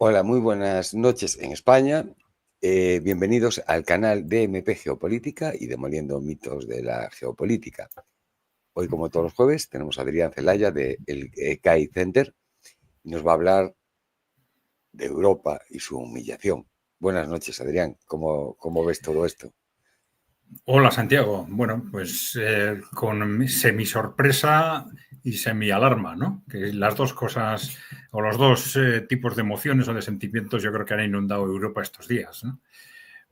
Hola, muy buenas noches en España. Bienvenidos al canal de MP Geopolítica y Demoliendo Mitos de la Geopolítica. Hoy, como todos los jueves, tenemos a Adrián Celaya del ECAI Center y nos va a hablar de Europa y su humillación. Buenas noches, Adrián. ¿Cómo ves todo esto? Hola Santiago, bueno, pues con semi sorpresa y semi alarma, ¿no? Que las dos cosas o los dos tipos de emociones o de sentimientos yo creo que han inundado Europa estos días, ¿no?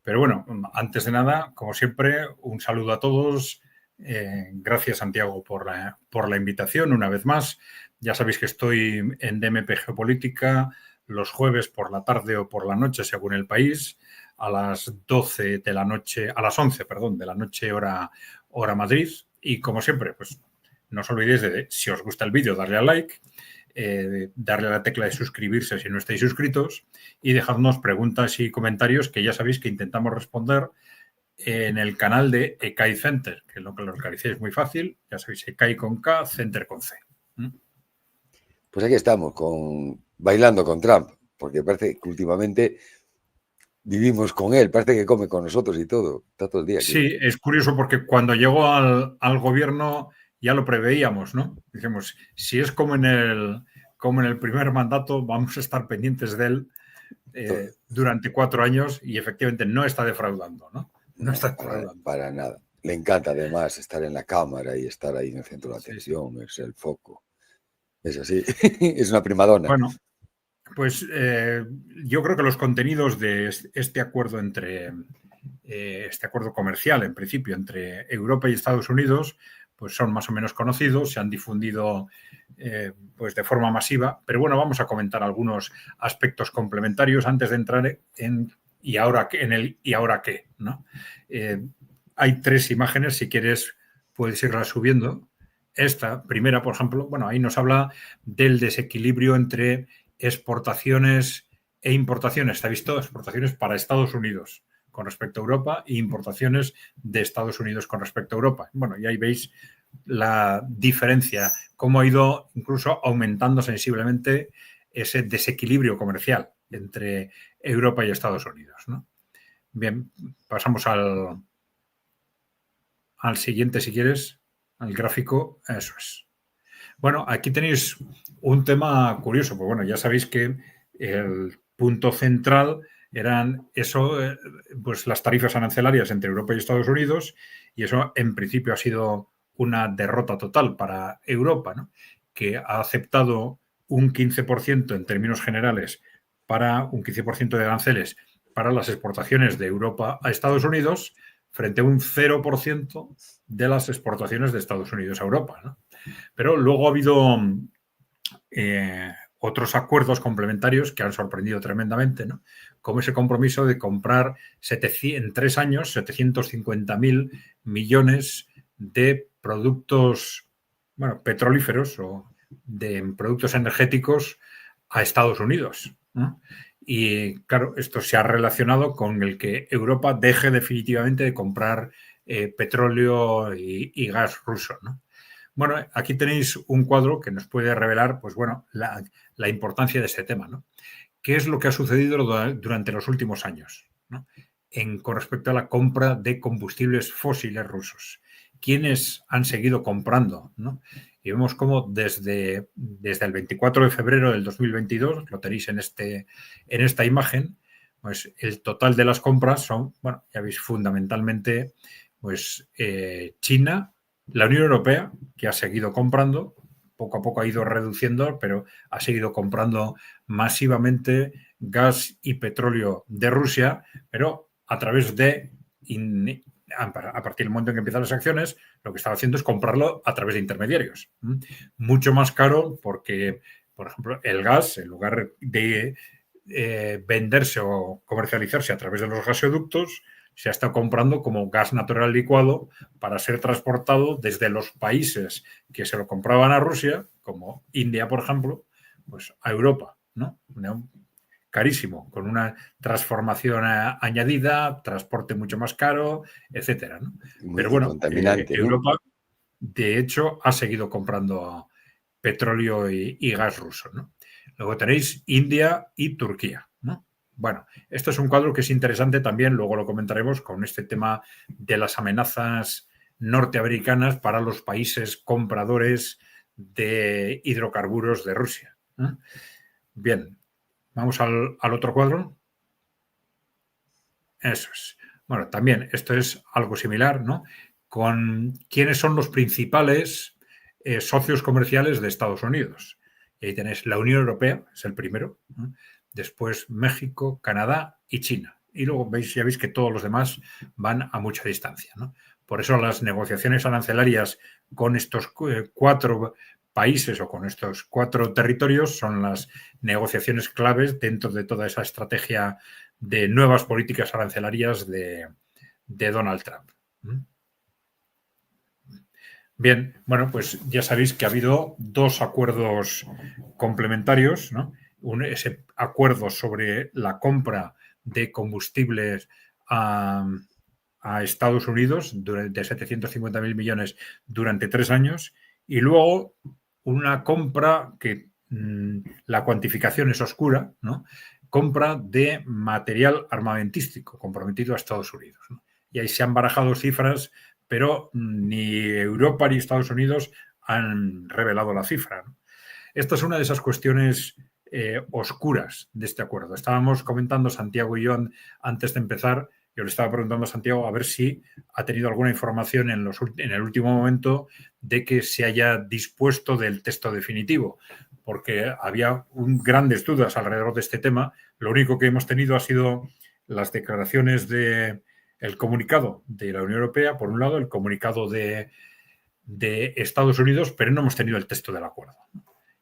Pero bueno, antes de nada, como siempre, un saludo a todos. Gracias Santiago por la invitación una vez más. Ya sabéis que estoy en DMP Geopolítica los jueves por la tarde o por la noche según el país a las 12 de la noche, a las 11, perdón, de la noche hora Madrid. Y como siempre, pues no os olvidéis de, si os gusta el vídeo, darle a like, darle a la tecla de suscribirse si no estáis suscritos y dejadnos preguntas y comentarios que ya sabéis que intentamos responder en el canal de ECAI Center, que es lo que lo localicéis muy fácil. Ya sabéis, ECAI con K, Center con C. Pues aquí estamos, bailando con Trump, porque parece que últimamente vivimos con él, parece que come con nosotros y todo. Está todo el día aquí. Sí, es curioso porque cuando llegó al gobierno ya lo preveíamos, ¿no? Dijimos, si es como en el primer mandato, vamos a estar pendientes de él durante 4 años y efectivamente no está defraudando, ¿no? No No, está defraudando. para nada. Le encanta además estar en la cámara y estar ahí en el centro de Sí, sí. atención, es el foco. Es así, es una primadona. Bueno, pues yo creo que los contenidos de este acuerdo este acuerdo comercial, en principio, entre Europa y Estados Unidos, pues son más o menos conocidos, se han difundido pues de forma masiva, pero bueno, vamos a comentar algunos aspectos complementarios antes de entrar en y ahora qué, ¿no? Hay 3 imágenes, si quieres puedes irlas subiendo. Esta primera, por ejemplo, bueno, ahí nos habla del desequilibrio entre exportaciones e importaciones. ¿Está visto? Exportaciones para Estados Unidos con respecto a Europa e importaciones de Estados Unidos con respecto a Europa. Bueno, y ahí veis la diferencia, cómo ha ido incluso aumentando sensiblemente ese desequilibrio comercial entre Europa y Estados Unidos, ¿no? Bien, pasamos al siguiente, si quieres, al gráfico. Eso es. Bueno, aquí tenéis un tema curioso, pues bueno, ya sabéis que el punto central eran eso, pues las tarifas arancelarias entre Europa y Estados Unidos, y eso en principio ha sido una derrota total para Europa, ¿no? Que ha aceptado un 15% en términos generales para un 15% de aranceles para las exportaciones de Europa a Estados Unidos frente a un 0% de las exportaciones de Estados Unidos a Europa, ¿no? Pero luego ha habido otros acuerdos complementarios que han sorprendido tremendamente, ¿no? Como ese compromiso de comprar en 3 años 750.000 millones de productos, bueno, petrolíferos o de productos energéticos a Estados Unidos, ¿no? Y claro, esto se ha relacionado con el que Europa deje definitivamente de comprar petróleo y gas ruso, ¿no? Bueno, aquí tenéis un cuadro que nos puede revelar, pues bueno, la importancia de este tema, ¿no? ¿Qué es lo que ha sucedido durante los últimos años, ¿no? Con respecto a la compra de combustibles fósiles rusos? ¿Quiénes han seguido comprando, ¿no? Y vemos cómo desde el 24 de febrero del 2022, lo tenéis en esta imagen, pues el total de las compras son, bueno, ya veis, fundamentalmente, pues China, la Unión Europea, que ha seguido comprando, poco a poco ha ido reduciendo, pero ha seguido comprando masivamente gas y petróleo de Rusia, pero a través de, a partir del momento en que empiezan las acciones, lo que estaba haciendo es comprarlo a través de intermediarios. Mucho más caro porque, por ejemplo, el gas, en lugar de venderse o comercializarse a través de los gasoductos, se ha estado comprando como gas natural licuado para ser transportado desde los países que se lo compraban a Rusia, como India, por ejemplo, pues a Europa, ¿no? Carísimo, con una transformación añadida, transporte mucho más caro, etcétera, ¿no? Pero Y bueno, contaminante, ¿no? Europa, de hecho, ha seguido comprando petróleo y gas ruso, ¿no? Luego tenéis India y Turquía, ¿no? Bueno, esto es un cuadro que es interesante también, luego lo comentaremos con este tema de las amenazas norteamericanas para los países compradores de hidrocarburos de Rusia. Bien, vamos al otro cuadro. Eso es. Bueno, también esto es algo similar, ¿no? Con quiénes son los principales socios comerciales de Estados Unidos. Y ahí tenéis la Unión Europea, es el primero, ¿no? Después México, Canadá y China. Y luego ya veis que todos los demás van a mucha distancia, ¿no? Por eso las negociaciones arancelarias con estos 4 países o con estos 4 territorios son las negociaciones claves dentro de toda esa estrategia de nuevas políticas arancelarias de Donald Trump. Bien, bueno, pues ya sabéis que ha habido 2 acuerdos complementarios, ¿no? Ese acuerdo sobre la compra de combustibles a Estados Unidos de 750.000 millones durante 3 años y luego una compra que la cuantificación es oscura, ¿no? Compra de material armamentístico comprometido a Estados Unidos, ¿no? Y ahí se han barajado cifras, pero ni Europa ni Estados Unidos han revelado la cifra, ¿no? Esta es una de esas cuestiones oscuras de este acuerdo. Estábamos comentando Santiago y yo antes de empezar. Yo le estaba preguntando a Santiago a ver si ha tenido alguna información en el último momento de que se haya dispuesto del texto definitivo, porque había grandes dudas alrededor de este tema. Lo único que hemos tenido ha sido las declaraciones del comunicado de la Unión Europea, por un lado, el comunicado de Estados Unidos, pero no hemos tenido el texto del acuerdo.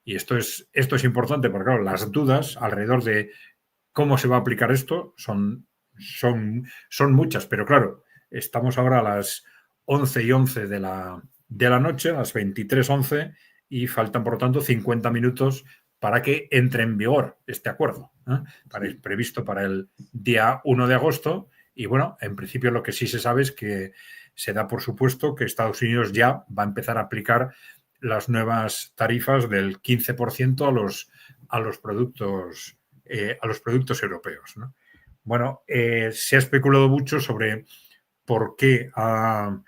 Y esto es importante porque, claro, las dudas alrededor de cómo se va a aplicar esto son muchas, pero claro, estamos ahora a las 11:11 de la noche, a las 23:11, y faltan, por lo tanto, 50 minutos para que entre en vigor este acuerdo, previsto para el día 1 de agosto. Y bueno, en principio lo que sí se sabe es que se da por supuesto que Estados Unidos ya va a empezar a aplicar las nuevas tarifas del 15% a los productos europeos, ¿no? Bueno, se ha especulado mucho sobre por qué ha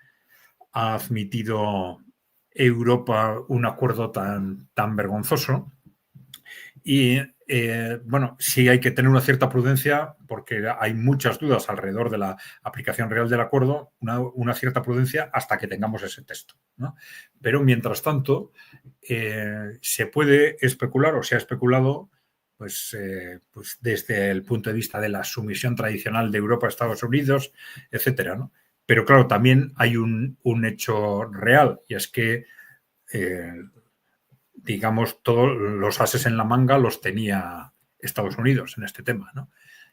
admitido Europa un acuerdo tan vergonzoso. Y bueno, sí hay que tener una cierta prudencia porque hay muchas dudas alrededor de la aplicación real del acuerdo, una cierta prudencia hasta que tengamos ese texto, ¿no? Pero mientras tanto, se puede especular o se ha especulado pues desde el punto de vista de la sumisión tradicional de Europa a Estados Unidos, etcétera, ¿no? Pero claro, también hay un hecho real y es que digamos, todos los ases en la manga los tenía Estados Unidos en este tema, ¿no?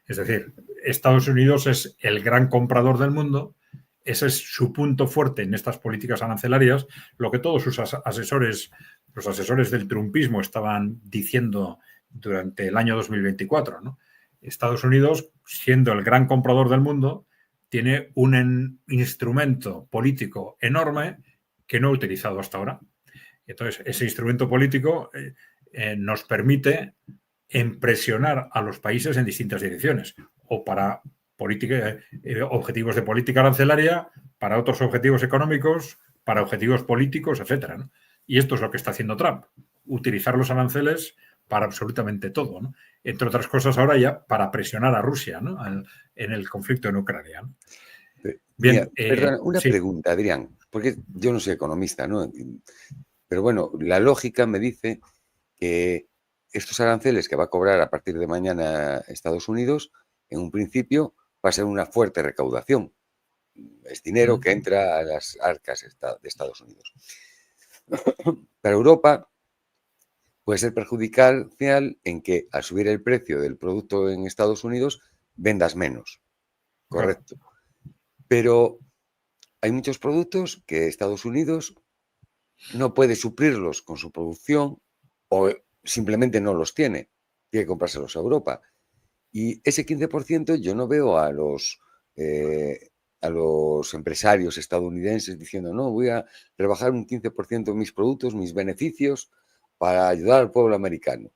Es decir, Estados Unidos es el gran comprador del mundo, ese es su punto fuerte en estas políticas arancelarias, lo que todos sus asesores, los asesores del trumpismo estaban diciendo durante el año 2024, ¿no? Estados Unidos, siendo el gran comprador del mundo, tiene un instrumento político enorme que no ha utilizado hasta ahora. Entonces, ese instrumento político nos permite presionar a los países en distintas direcciones, o para objetivos de política arancelaria, para otros objetivos económicos, para objetivos políticos, etcétera, ¿no? Y esto es lo que está haciendo Trump, utilizar los aranceles para absolutamente todo, ¿no? Entre otras cosas ahora ya para presionar a Rusia, ¿no? en el conflicto en Ucrania, ¿no? Bien, perdona, una sí. pregunta, Adrián, porque yo no soy economista, ¿no? Pero bueno, la lógica me dice que estos aranceles que va a cobrar a partir de mañana Estados Unidos, en un principio va a ser una fuerte recaudación. Es dinero que entra a las arcas de Estados Unidos. Para Europa puede ser perjudicial en que al subir el precio del producto en Estados Unidos vendas menos. Correcto. Pero hay muchos productos que Estados Unidos no puede suplirlos con su producción o simplemente no los tiene. Tiene que comprárselos a Europa. Y ese 15% yo no veo a los empresarios estadounidenses diciendo, no, voy a rebajar un 15% mis productos, mis beneficios para ayudar al pueblo americano.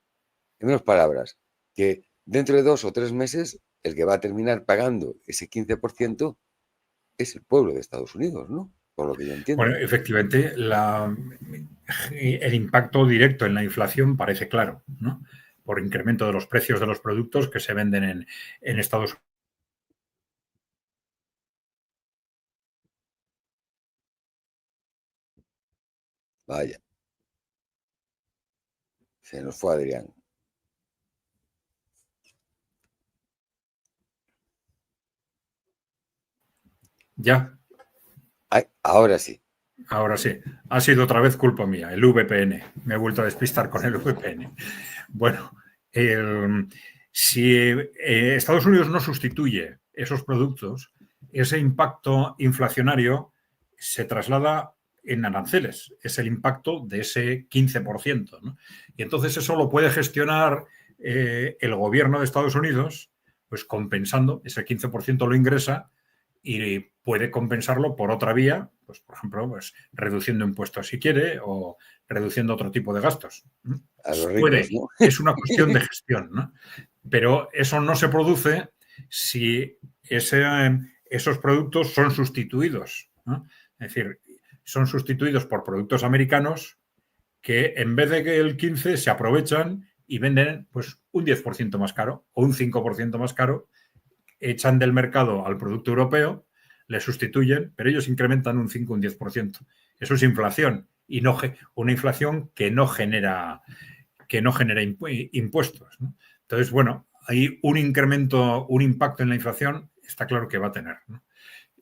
En menos palabras, que dentro de 2 o 3 meses el que va a terminar pagando ese 15% es el pueblo de Estados Unidos, ¿no? Por lo que yo entiendo. Bueno, efectivamente, el impacto directo en la inflación parece claro, ¿no? Por incremento de los precios de los productos que se venden en Estados Unidos. Vaya, se nos fue Adrián. Ya, Ay, ahora sí. ahora sí. Ha sido otra vez culpa mía, el VPN. Me he vuelto a despistar con el VPN. Bueno, si Estados Unidos no sustituye esos productos, ese impacto inflacionario se traslada en aranceles. Es el impacto de ese 15%, ¿no? Y entonces eso lo puede gestionar el gobierno de Estados Unidos, pues compensando, ese 15% lo ingresa y puede compensarlo por otra vía, pues por ejemplo, pues reduciendo impuestos si quiere o reduciendo otro tipo de gastos. A los ricos, Puede, ¿no? es una cuestión de gestión, ¿no? Pero eso no se produce si esos productos son sustituidos, ¿no? Es decir, son sustituidos por productos americanos que en vez de que el 15 se aprovechan y venden pues un 10% más caro o un 5% más caro, echan del mercado al producto europeo, le sustituyen, pero ellos incrementan un 5 o un 10%. Eso es inflación y no una inflación que no genera impuestos, ¿no? Entonces, bueno, hay un incremento, un impacto en la inflación, está claro que va a tener, ¿no?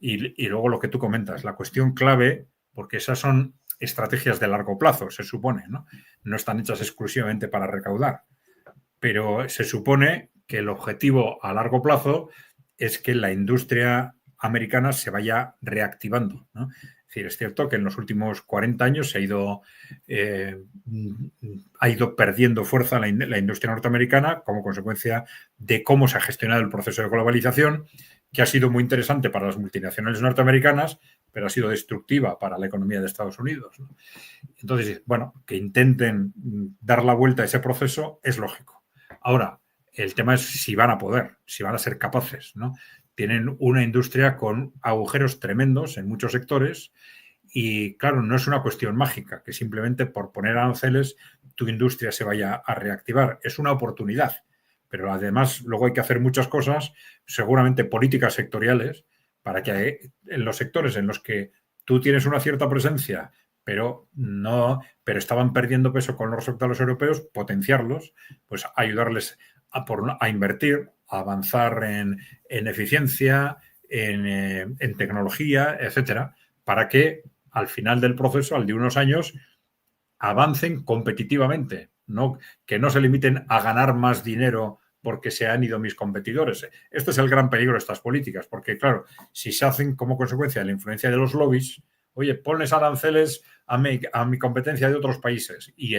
Y luego lo que tú comentas, la cuestión clave, porque esas son estrategias de largo plazo, se supone, ¿no? No están hechas exclusivamente para recaudar, pero se supone que el objetivo a largo plazo es que la industria americana se vaya reactivando, ¿no? Es decir, es cierto que en los últimos 40 años ha ido perdiendo fuerza la industria norteamericana como consecuencia de cómo se ha gestionado el proceso de globalización, que ha sido muy interesante para las multinacionales norteamericanas, pero ha sido destructiva para la economía de Estados Unidos, ¿no? Entonces, bueno, que intenten dar la vuelta a ese proceso es lógico. Ahora, el tema es si van a poder, si van a ser capaces, ¿no? Tienen una industria con agujeros tremendos en muchos sectores y, claro, no es una cuestión mágica, que simplemente por poner aranceles tu industria se vaya a reactivar. Es una oportunidad, pero además luego hay que hacer muchas cosas, seguramente políticas sectoriales, para que en los sectores en los que tú tienes una cierta presencia, pero estaban perdiendo peso con respecto a los europeos, potenciarlos, pues ayudarles a invertir, a avanzar en eficiencia, en tecnología, etcétera, para que al final del proceso, al de unos años, avancen competitivamente, ¿no? Que no se limiten a ganar más dinero porque se han ido mis competidores. Este es el gran peligro de estas políticas, porque claro, si se hacen como consecuencia de la influencia de los lobbies, oye, ponles aranceles a mi competencia de otros países y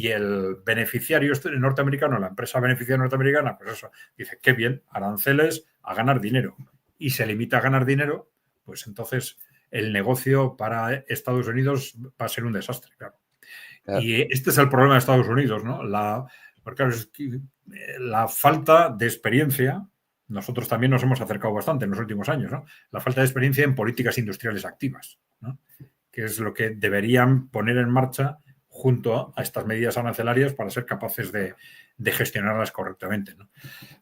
el beneficiario norteamericano, la empresa beneficiaria norteamericana, pues eso, dice, qué bien, aranceles a ganar dinero. Y se limita a ganar dinero, pues entonces el negocio para Estados Unidos va a ser un desastre, claro. Claro. Y este es el problema de Estados Unidos, ¿no? Porque la falta de experiencia, nosotros también nos hemos acercado bastante en los últimos años, ¿no? La falta de experiencia en políticas industriales activas, ¿no? Que es lo que deberían poner en marcha junto a estas medidas arancelarias para ser capaces de gestionarlas correctamente, ¿no?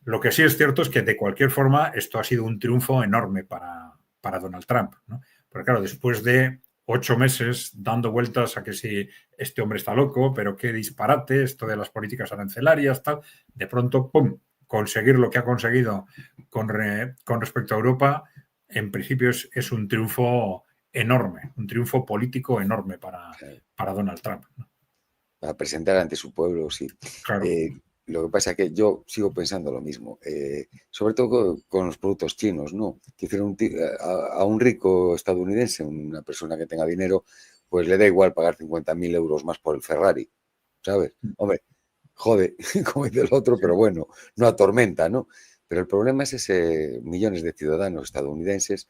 Lo que sí es cierto es que de cualquier forma esto ha sido un triunfo enorme para Donald Trump, ¿no? Porque claro, después de 8 meses dando vueltas a que si este hombre está loco, pero qué disparate, esto de las políticas arancelarias, tal, de pronto, ¡pum!, conseguir lo que ha conseguido con respecto a Europa, en principio es un triunfo enorme, un triunfo político enorme para Donald Trump, ¿no? Para presentar ante su pueblo, sí. Claro. Lo que pasa es que yo sigo pensando lo mismo, sobre todo con los productos chinos, ¿no? Que hicieron a un rico estadounidense, una persona que tenga dinero, pues le da igual pagar 50.000 euros más por el Ferrari, ¿sabes? Hombre, jode, como dice el otro, pero bueno, no atormenta, ¿no? Pero el problema es ese millones de ciudadanos estadounidenses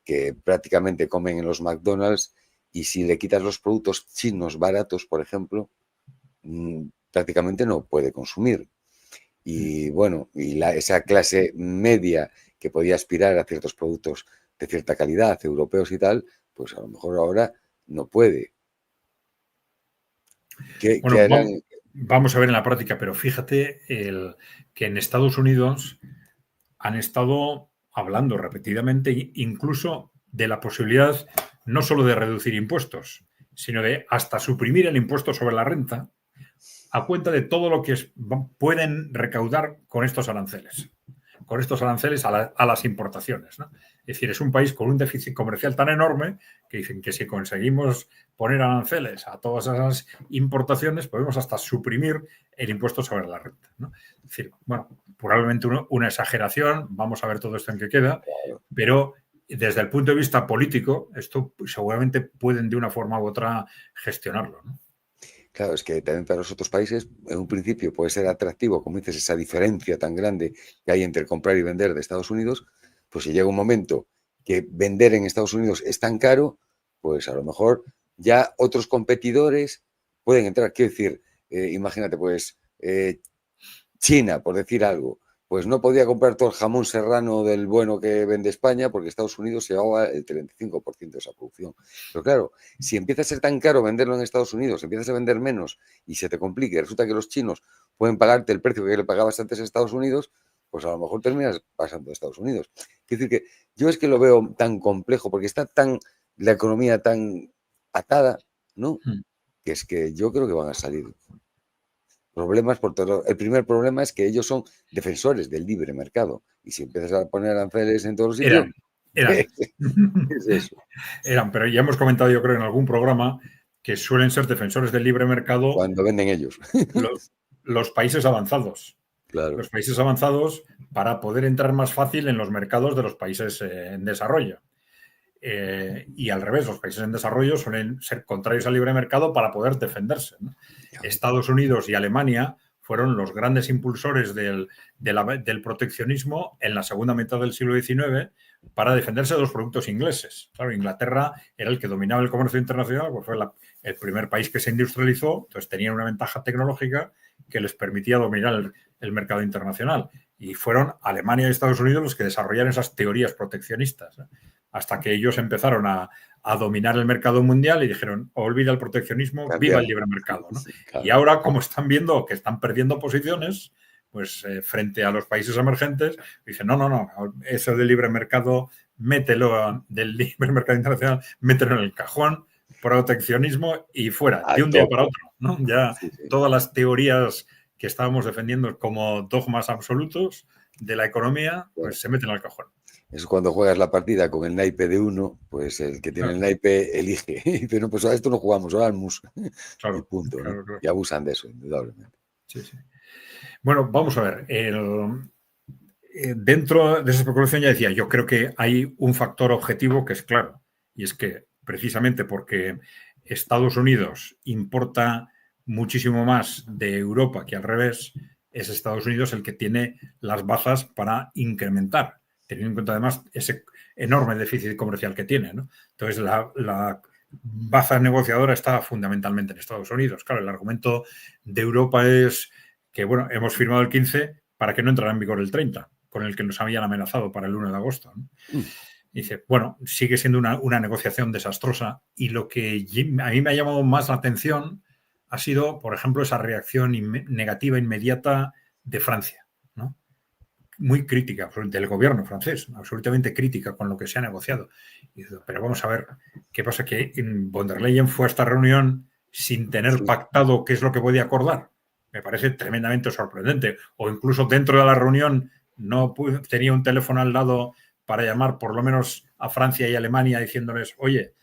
que prácticamente comen en los McDonald's y si le quitas los productos chinos baratos, por ejemplo, prácticamente no puede consumir. Y bueno, esa clase media que podía aspirar a ciertos productos de cierta calidad, europeos y tal, pues a lo mejor ahora no puede. ¿Qué Bueno, harán? vamos a ver en la práctica, pero fíjate que en Estados Unidos han estado hablando repetidamente incluso de la posibilidad no solo de reducir impuestos, sino de hasta suprimir el impuesto sobre la renta a cuenta de todo lo que pueden recaudar con estos aranceles a las importaciones, ¿no? Es decir, es un país con un déficit comercial tan enorme que dicen que si conseguimos poner aranceles a todas esas importaciones, podemos hasta suprimir el impuesto sobre la renta, ¿no? Es decir, bueno, probablemente una exageración, vamos a ver todo esto en qué queda, pero desde el punto de vista político, esto seguramente pueden de una forma u otra gestionarlo, ¿no? Claro, es que también para los otros países, en un principio puede ser atractivo, como dices, esa diferencia tan grande que hay entre comprar y vender de Estados Unidos, pues si llega un momento que vender en Estados Unidos es tan caro, pues a lo mejor ya otros competidores pueden entrar. Quiero decir, imagínate, pues China, por decir algo, pues no podía comprar todo el jamón serrano del bueno que vende España porque Estados Unidos se llevaba el 35% de esa producción. Pero claro, si empieza a ser tan caro venderlo en Estados Unidos, empiezas a vender menos y se te complica y resulta que los chinos pueden pagarte el precio que le pagabas antes a Estados Unidos, pues a lo mejor terminas pasando a Estados Unidos. Quiero decir que yo es que lo veo tan complejo porque está tan la economía tan atada, ¿no? Que es que yo creo que van a salir problemas por todo. El primer problema es que ellos son defensores del libre mercado. Y si empiezas a poner aranceles en todos los sitios, Eran. es eso. Eran, pero ya hemos comentado, yo creo, en algún programa que suelen ser defensores del libre mercado Cuando venden ellos. los países avanzados. Claro. Los países avanzados para poder entrar más fácil en los mercados de los países en desarrollo. Y al revés, los países en desarrollo suelen ser contrarios al libre mercado para poder defenderse, ¿no? Estados Unidos y Alemania fueron los grandes impulsores del proteccionismo en la segunda mitad del siglo XIX para defenderse de los productos ingleses. Claro, Inglaterra era el que dominaba el comercio internacional, pues fue el primer país que se industrializó, entonces tenían una ventaja tecnológica que les permitía dominar el mercado internacional. Y fueron Alemania y Estados Unidos los que desarrollaron esas teorías proteccionistas, ¿eh? Hasta que ellos empezaron a dominar el mercado mundial y dijeron, olvida el proteccionismo, viva el libre mercado, ¿no? Claro. Y ahora, como están viendo que están perdiendo posiciones, pues frente a los países emergentes, dicen, no, eso del libre mercado, mételo del libre mercado internacional, mételo en el cajón, proteccionismo y fuera, de un día para otro, ¿no? Ya todas las teorías que estábamos defendiendo como dogmas absolutos de la economía, pues se meten al cajón. Es cuando juegas la partida con el naipe de uno, pues el que tiene el naipe elige. Y dice, no, pues a esto no jugamos, ahora al mus. Claro, y punto, ¿no? claro. Y abusan de eso, indudablemente. Sí. Bueno, vamos a ver. Dentro de esa especulación ya decía, yo creo que hay un factor objetivo que es claro, y es que precisamente porque Estados Unidos importa muchísimo más de Europa que al revés, es Estados Unidos el que tiene las bazas para incrementar, teniendo en cuenta además ese enorme déficit comercial que tiene, ¿no? Entonces, la baza negociadora está fundamentalmente en Estados Unidos. Claro, el argumento de Europa es que, bueno, hemos firmado el 15 para que no entrara en vigor el 30, con el que nos habían amenazado para el 1 de agosto, ¿no? Dice, bueno, sigue siendo una negociación desastrosa y lo que a mí me ha llamado más la atención ha sido, por ejemplo, esa reacción negativa inmediata de Francia, ¿no? Muy crítica del gobierno francés, absolutamente crítica con lo que se ha negociado. Y dice, pero vamos a ver, ¿qué pasa? Que von der Leyen fue a esta reunión sin tener pactado qué es lo que podía acordar. Me parece tremendamente sorprendente. O incluso dentro de la reunión no tenía un teléfono al lado para llamar por lo menos a Francia y Alemania diciéndoles, oye,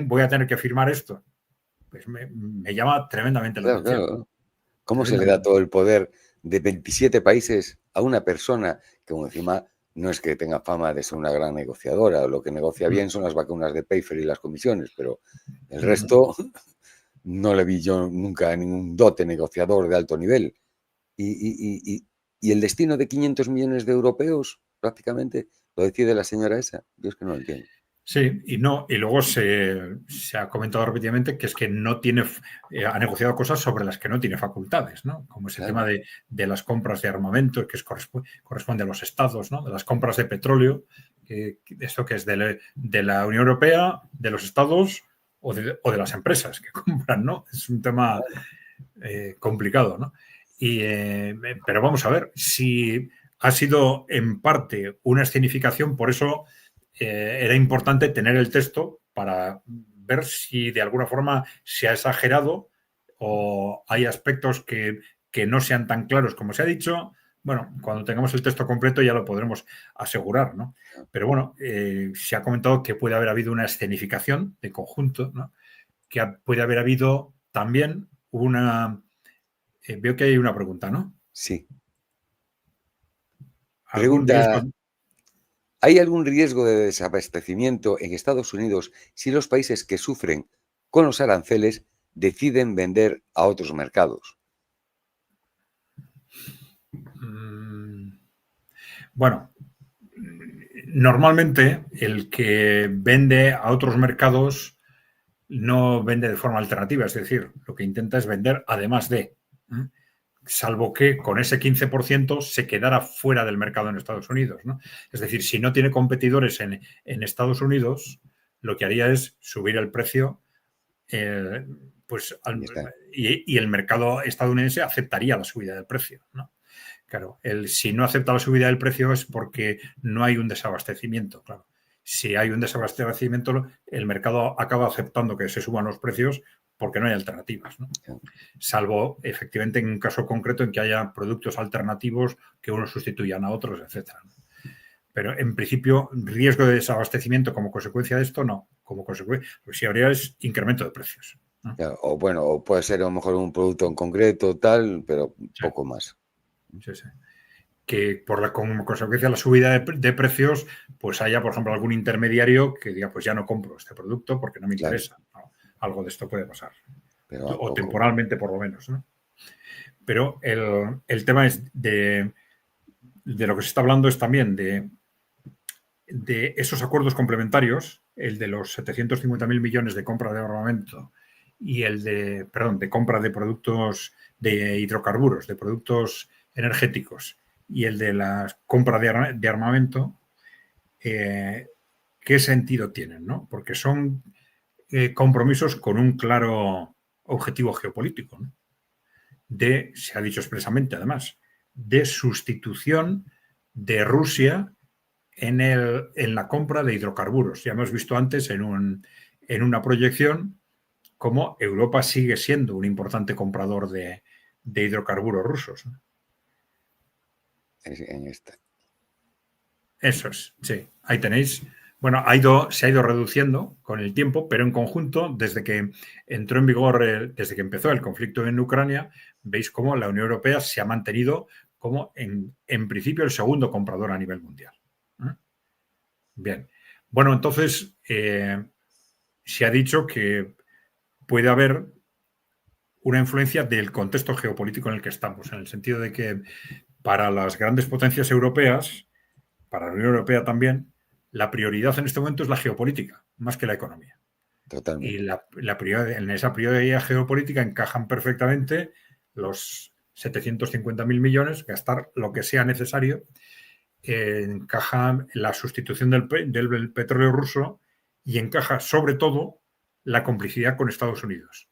voy a tener que firmar esto. Pues me llama tremendamente la atención. Claro. ¿Cómo se le da todo el poder de 27 países a una persona que, como encima, no es que tenga fama de ser una gran negociadora? Lo que negocia bien son las vacunas de Pfeiffer y las comisiones, pero el resto no le vi yo nunca ningún dote negociador de alto nivel. Y el destino de 500 millones de europeos, prácticamente, lo decide la señora esa. Yo es que no lo entiendo. Sí, y no, y luego se ha comentado repetidamente que es que no tiene, ha negociado cosas sobre las que no tiene facultades, ¿no? Como ese Claro, tema de las compras de armamento, que corresponde a los estados, ¿no? De las compras de petróleo, esto que es de la Unión Europea, de los estados o de las empresas que compran, ¿no? Es un tema complicado, ¿no? Pero vamos a ver, si ha sido en parte una escenificación, por eso era importante tener el texto para ver si de alguna forma se ha exagerado o hay aspectos que no sean tan claros como se ha dicho. Bueno, cuando tengamos el texto completo ya lo podremos asegurar, ¿no? Pero bueno, se ha comentado que puede haber habido una escenificación de conjunto, ¿no? Que puede haber habido también una... veo que hay una pregunta, ¿no? sí. ¿Algún riesgo? Pregunta, ¿hay algún riesgo de desabastecimiento en Estados Unidos si los países que sufren con los aranceles deciden vender a otros mercados? Bueno, normalmente el que vende a otros mercados no vende de forma alternativa, es decir, lo que intenta es vender además de, salvo que con ese 15% se quedara fuera del mercado en Estados Unidos, ¿no? Es decir, si no tiene competidores en Estados Unidos, lo que haría es subir el precio, eh, pues, y el mercado estadounidense aceptaría la subida del precio, ¿no? Claro, si no acepta la subida del precio es porque no hay un desabastecimiento, claro. Si hay un desabastecimiento, el mercado acaba aceptando que se suban los precios porque no hay alternativas, ¿no? Salvo efectivamente en un caso concreto en que haya productos alternativos que unos sustituyan a otros, etcétera. Pero en principio, riesgo de desabastecimiento como consecuencia de esto, no. Como consecuencia, lo que sí habría es incremento de precios, ¿no? Claro, o bueno, o puede ser a lo mejor un producto en concreto, tal, pero Sí, poco más. sí, sí. Que como consecuencia de la subida de precios, pues haya, por ejemplo, algún intermediario que diga, pues ya no compro este producto porque no me Claro, interesa. ¿No? Algo de esto puede pasar. pero a O poco. temporalmente, por lo menos, ¿no? Pero el tema es de lo que se está hablando es también de esos acuerdos complementarios, el de los 750.000 millones de compra de armamento y el perdón, de compra de productos de hidrocarburos, de productos energéticos y el de la compra de armamento, ¿qué sentido tienen? ¿No? Porque son compromisos con un claro objetivo geopolítico, ¿no? Se ha dicho expresamente además, de sustitución de Rusia en la compra de hidrocarburos. Ya hemos visto antes en una proyección cómo Europa sigue siendo un importante comprador de hidrocarburos rusos. En esta. Eso es, sí. Ahí tenéis. Bueno, se ha ido reduciendo con el tiempo, pero en conjunto, desde que entró en vigor, desde que empezó el conflicto en Ucrania, veis cómo la Unión Europea se ha mantenido como en principio el segundo comprador a nivel mundial. Bien. Bueno, entonces se ha dicho que puede haber una influencia del contexto geopolítico en el que estamos, en el sentido de que para las grandes potencias europeas, para la Unión Europea también, la prioridad en este momento es la geopolítica, más que la economía. Y Totalmente. en esa prioridad geopolítica encajan perfectamente los 750.000 millones, gastar lo que sea necesario, encaja la sustitución del petróleo ruso y encaja sobre todo la complicidad con Estados Unidos.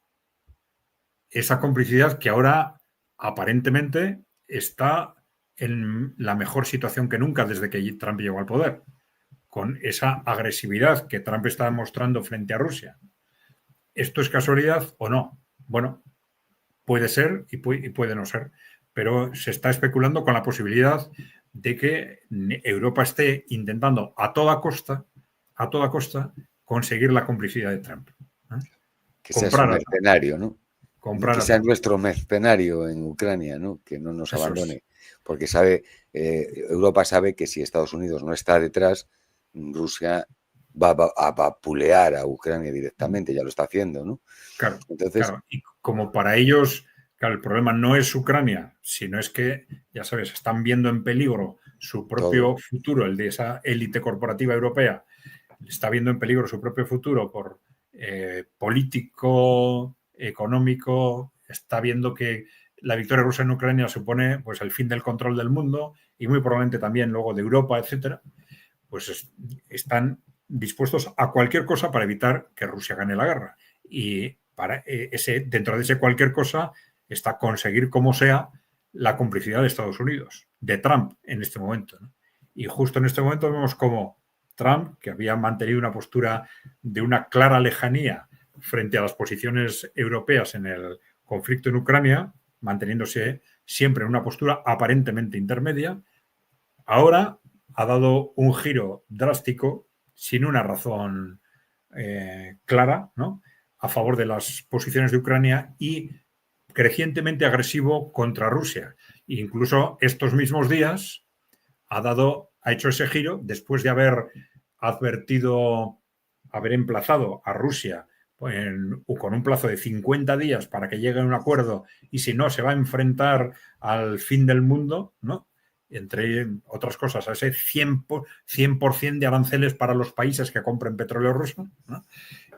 Esa complicidad que ahora aparentemente está en la mejor situación que nunca desde que Trump llegó al poder, con esa agresividad que Trump está mostrando frente a Rusia. ¿Esto es casualidad o no? Bueno, puede ser y puede no ser, pero se está especulando con la posibilidad de que Europa esté intentando a toda costa, conseguir la complicidad de Trump. ¿Eh? Que sea su Comprar a Trump. mercenario, ¿no? Comprar Que a sea Trump. nuestro mercenario en Ucrania, ¿no? Que no nos Eso es. abandone. Porque Europa sabe que si Estados Unidos no está detrás, Rusia va a vapulear a Ucrania directamente, ya lo está haciendo, ¿no? Claro, Entonces, claro. Y como para ellos, claro, el problema no es Ucrania, sino es que, ya sabes, están viendo en peligro su todo, propio futuro, el de esa élite corporativa europea, está viendo en peligro su propio futuro por político, económico, está viendo que la victoria rusa en Ucrania supone pues el fin del control del mundo y muy probablemente también luego de Europa, etcétera, pues están dispuestos a cualquier cosa para evitar que Rusia gane la guerra. Y dentro de ese cualquier cosa está conseguir como sea la complicidad de Estados Unidos, de Trump en este momento, ¿no? Y justo en este momento vemos como Trump, que había mantenido una postura de una clara lejanía frente a las posiciones europeas en el conflicto en Ucrania, manteniéndose siempre en una postura aparentemente intermedia, ahora ha dado un giro drástico sin una razón clara, ¿no?, a favor de las posiciones de Ucrania y crecientemente agresivo contra Rusia. E incluso estos mismos días ha hecho ese giro después de haber advertido, haber emplazado a Rusia con un plazo de 50 días para que llegue a un acuerdo y si no se va a enfrentar al fin del mundo, ¿no?, entre otras cosas, a ese 100% de aranceles para los países que compren petróleo ruso, ¿no?,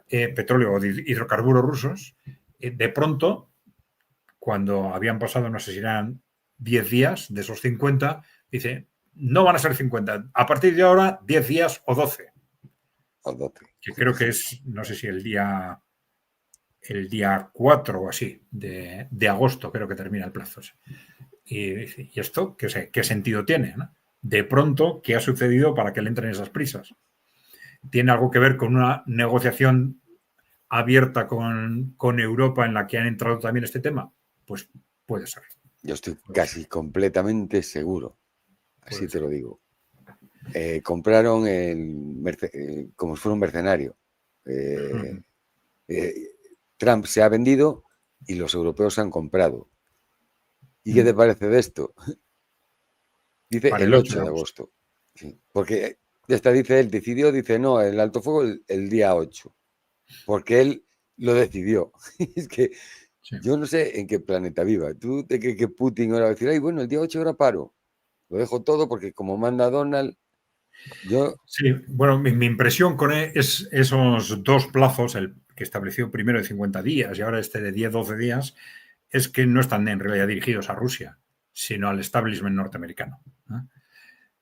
petróleo o hidrocarburos rusos. De pronto, cuando habían pasado, no sé si eran 10 días de esos 50, dice, no van a ser 50, a partir de ahora 10 días o 12. O 12. Que creo que es, no sé si el día 4 o así de agosto, creo que termina el plazo. ¿Y esto qué sentido tiene, ¿no? De pronto, ¿qué ha sucedido para que le entren esas prisas? ¿Tiene algo que ver con una negociación abierta con Europa en la que han entrado también este tema? Pues puede ser. Yo estoy casi completamente seguro. Así te lo digo. Compraron como si fuera un mercenario. Trump se ha vendido y los europeos se han comprado. ¿Y qué te parece de esto? Dice Para el 8 de agosto. Sí, porque dice él, dice no, el alto fuego el día 8. Porque él lo decidió. Es que sí. Yo no sé en qué planeta viva. ¿Tú te crees que Putin ahora va a decir, ay, bueno, el día 8 ahora paro? Lo dejo todo porque como manda Donald, yo... Sí, bueno, mi impresión con es esos dos plazos, el que estableció primero de 50 días y ahora este de 10-12 días, es que no están en realidad dirigidos a Rusia, sino al establishment norteamericano, ¿eh?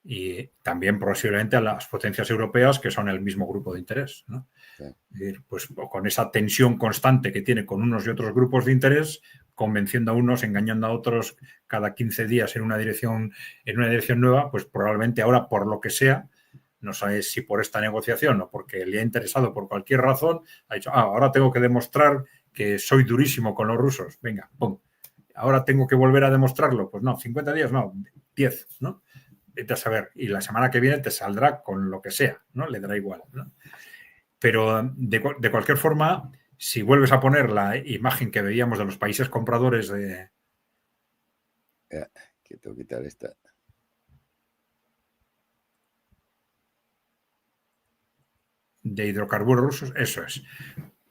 Y también posiblemente a las potencias europeas que son el mismo grupo de interés, ¿no? Sí. Pues con esa tensión constante que tiene con unos y otros grupos de interés, convenciendo a unos, engañando a otros cada 15 días en una dirección nueva, pues probablemente ahora, por lo que sea, no sabe si por esta negociación o porque le ha interesado por cualquier razón, ha dicho, ahora tengo que demostrar que soy durísimo con los rusos. Venga, pum. Ahora tengo que volver a demostrarlo. Pues no, 50 días no, 10, ¿no? Vete a saber. Y la semana que viene te saldrá con lo que sea, ¿no? Le dará igual, ¿no? Pero de cualquier forma, si vuelves a poner la imagen que veíamos de los países compradores de... que tengo que quitar esta. De hidrocarburos rusos, eso es.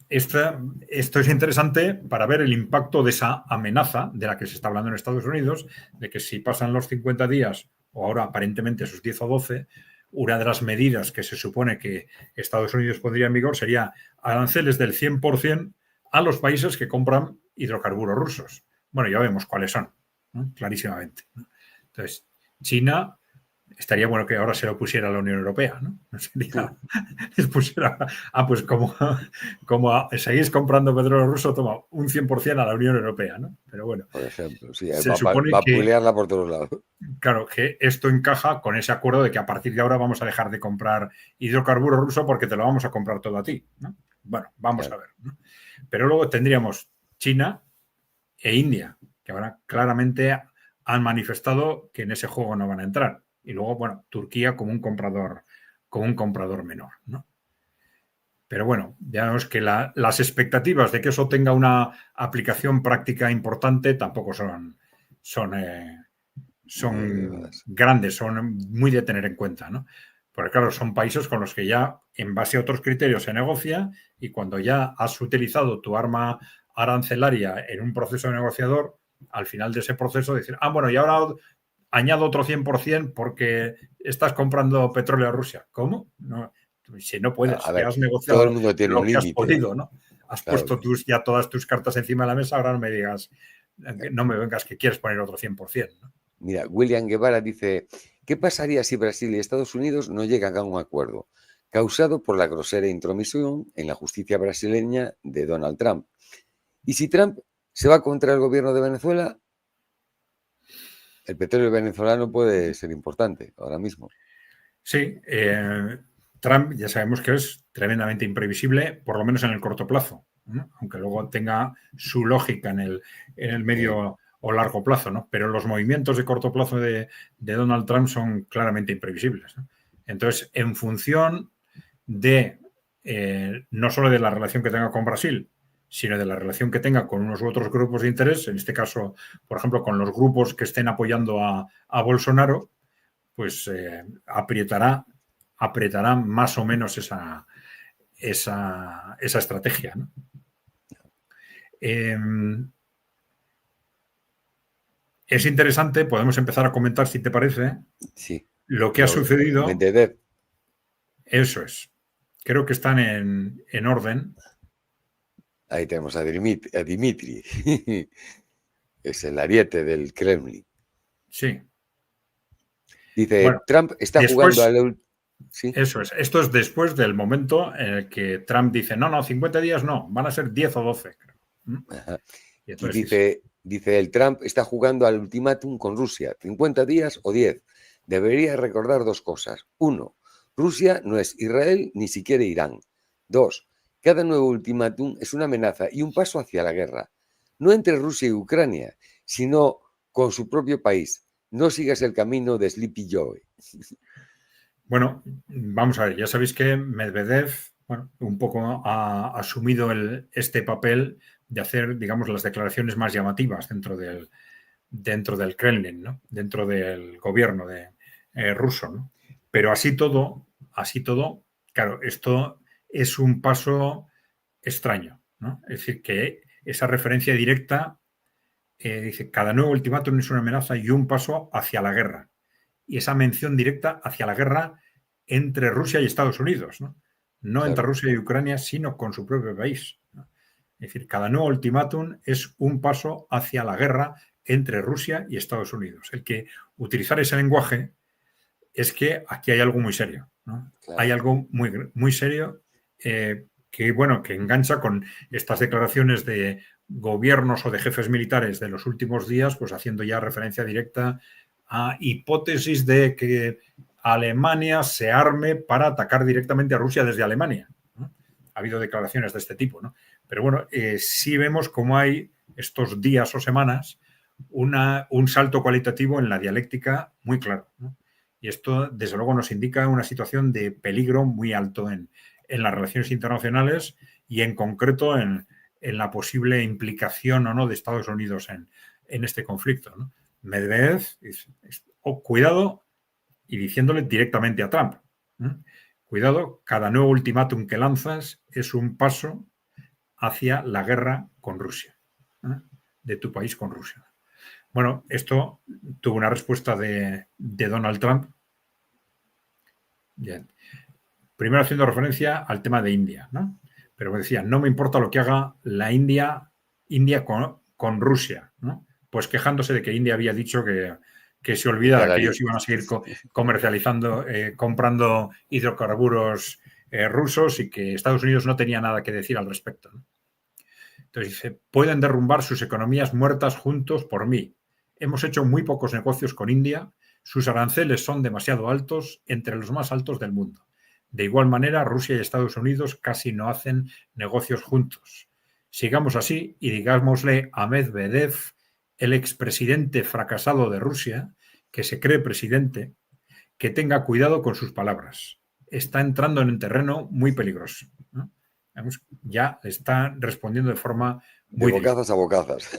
Esto es interesante para ver el impacto de esa amenaza de la que se está hablando en Estados Unidos, de que si pasan los 50 días, o ahora aparentemente esos 10 o 12, una de las medidas que se supone que Estados Unidos pondría en vigor sería aranceles del 100% a los países que compran hidrocarburos rusos. Bueno, ya vemos cuáles son, ¿no? Clarísimamente, ¿no? Entonces, China... Estaría bueno que ahora se lo pusiera a la Unión Europea, ¿no? Sería, les pusiera, pues como seguís comprando petróleo ruso, toma un 100% a la Unión Europea, ¿no? Pero bueno. Por ejemplo, sí, se supone va a pulearla por todos lados. Claro, que esto encaja con ese acuerdo de que a partir de ahora vamos a dejar de comprar hidrocarburo ruso porque te lo vamos a comprar todo a ti, ¿no? Bueno, vamos a ver, ¿no? Pero luego tendríamos China e India, que ahora claramente han manifestado que en ese juego no van a entrar. Y luego, bueno, Turquía como un comprador menor, ¿no? Pero bueno, ya vemos que las expectativas de que eso tenga una aplicación práctica importante tampoco son grandes, son muy de tener en cuenta, ¿no? Porque claro, son países con los que ya en base a otros criterios se negocia y cuando ya has utilizado tu arma arancelaria en un proceso negociador, al final de ese proceso decir, bueno, y ahora añado otro 100% porque estás comprando petróleo a Rusia. ¿Cómo? No, Si no puedes, A ya ver, has todo el negociado mundo tiene lo un que has límite. podido, ¿no? Has Claro. puesto ya todas tus cartas encima de la mesa, ahora no me digas, no me vengas que quieres poner otro 100%, ¿no? Mira, William Guevara dice, ¿qué pasaría si Brasil y Estados Unidos no llegan a un acuerdo? Causado por la grosera intromisión en la justicia brasileña de Donald Trump. Y si Trump se va contra el gobierno de Venezuela, el petróleo venezolano puede ser importante ahora mismo. Sí, Trump ya sabemos que es tremendamente imprevisible, por lo menos en el corto plazo, ¿no? Aunque luego tenga su lógica en el medio o largo plazo, ¿no? Pero los movimientos de corto plazo de Donald Trump son claramente imprevisibles, ¿no? Entonces, en función de no solo de la relación que tenga con Brasil, sino de la relación que tenga con unos u otros grupos de interés, en este caso, por ejemplo, con los grupos que estén apoyando a Bolsonaro, pues apretará más o menos esa estrategia, ¿no? Es interesante, podemos empezar a comentar, si te parece, Sí. lo que ha sucedido. Medvedev. Eso es. Creo que están en orden. Ahí tenemos a Dmitri. Es el ariete del Kremlin. Sí. Dice, Bueno, Trump está después, jugando al... ¿Sí? eso es. Esto es después del momento en el que Trump dice, no, 50 días no, van a ser 10 o 12. Creo. Ajá. Y Y entonces dice, el Trump está jugando al ultimátum con Rusia, 50 días o 10. Debería recordar dos cosas. Uno, Rusia no es Israel ni siquiera Irán. Dos, cada nuevo ultimátum es una amenaza y un paso hacia la guerra. No entre Rusia y Ucrania, sino con su propio país. No sigas el camino de Sleepy Joe. Bueno, vamos a ver, ya sabéis que Medvedev, bueno, un poco ha asumido este papel de hacer, digamos, las declaraciones más llamativas dentro del Kremlin, ¿no? Dentro del gobierno ruso, ¿no? Pero así todo, claro, esto es un paso extraño, ¿no? Es decir, que esa referencia directa dice, cada nuevo ultimátum es una amenaza y un paso hacia la guerra. Y esa mención directa hacia la guerra entre Rusia y Estados Unidos, ¿no? No entre Claro. Rusia y Ucrania, sino con su propio país, ¿no? Es decir, cada nuevo ultimátum es un paso hacia la guerra entre Rusia y Estados Unidos. El que utilizar ese lenguaje es que aquí hay algo muy serio, ¿no? Claro. Hay algo muy, muy serio que, bueno, que engancha con estas declaraciones de gobiernos o de jefes militares de los últimos días, pues haciendo ya referencia directa a hipótesis de que Alemania se arme para atacar directamente a Rusia desde Alemania, ¿no? Ha habido declaraciones de este tipo, ¿no? Pero bueno, sí vemos cómo hay estos días o semanas un salto cualitativo en la dialéctica muy claro, ¿no? Y esto, desde luego, nos indica una situación de peligro muy alto en las relaciones internacionales y, en concreto, en la posible implicación o no de Estados Unidos en este conflicto, ¿no? Medvedev dice, cuidado, y diciéndole directamente a Trump, ¿no? Cuidado, cada nuevo ultimátum que lanzas es un paso hacia la guerra con Rusia, ¿no? De tu país con Rusia. Bueno, esto tuvo una respuesta de Donald Trump. Bien. Primero haciendo referencia al tema de India, ¿no? Pero me decía, no me importa lo que haga la India con Rusia, ¿no? Pues quejándose de que India había dicho que se olvidara que ellos iban a seguir comercializando, comprando hidrocarburos rusos y que Estados Unidos no tenía nada que decir al respecto, ¿no? Entonces dice, pueden derrumbar sus economías muertas juntos por mí. Hemos hecho muy pocos negocios con India, sus aranceles son demasiado altos, entre los más altos del mundo. De igual manera, Rusia y Estados Unidos casi no hacen negocios juntos. Sigamos así y digámosle a Medvedev, el expresidente fracasado de Rusia, que se cree presidente, que tenga cuidado con sus palabras. Está entrando en un terreno muy peligroso, ¿no? Ya está respondiendo de forma De muy directa. bocazas a bocazas.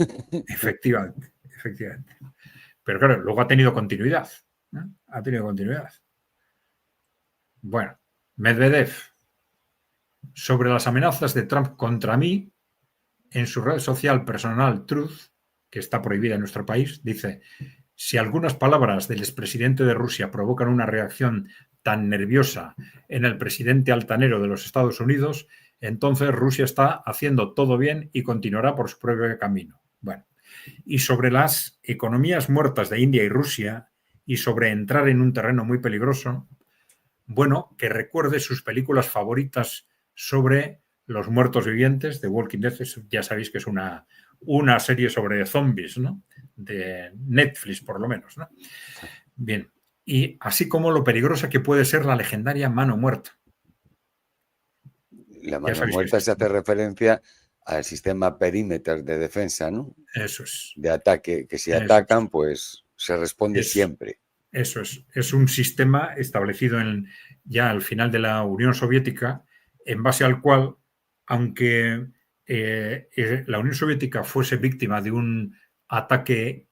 Efectivamente, efectivamente. Pero claro, luego ha tenido continuidad, ¿no? Ha tenido continuidad. Bueno, Medvedev, sobre las amenazas de Trump contra mí, en su red social personal Truth, que está prohibida en nuestro país, dice, si algunas palabras del expresidente de Rusia provocan una reacción tan nerviosa en el presidente altanero de los Estados Unidos, entonces Rusia está haciendo todo bien y continuará por su propio camino. Bueno, y sobre las economías muertas de India y Rusia y sobre entrar en un terreno muy peligroso, bueno, que recuerde sus películas favoritas sobre los muertos vivientes. The Walking Dead, ya sabéis que es una serie sobre zombies, ¿no? De Netflix, por lo menos, ¿no? Bien, y así como lo peligrosa que puede ser la legendaria mano muerta. La Ya mano sabéis que muerta se existe, hace ¿no? referencia al sistema perímetro de defensa, ¿no? Eso es. De ataque, que si Eso atacan, pues se responde es. siempre. Eso es un sistema establecido ya al final de la Unión Soviética, en base al cual, aunque la Unión Soviética fuese víctima de un ataque,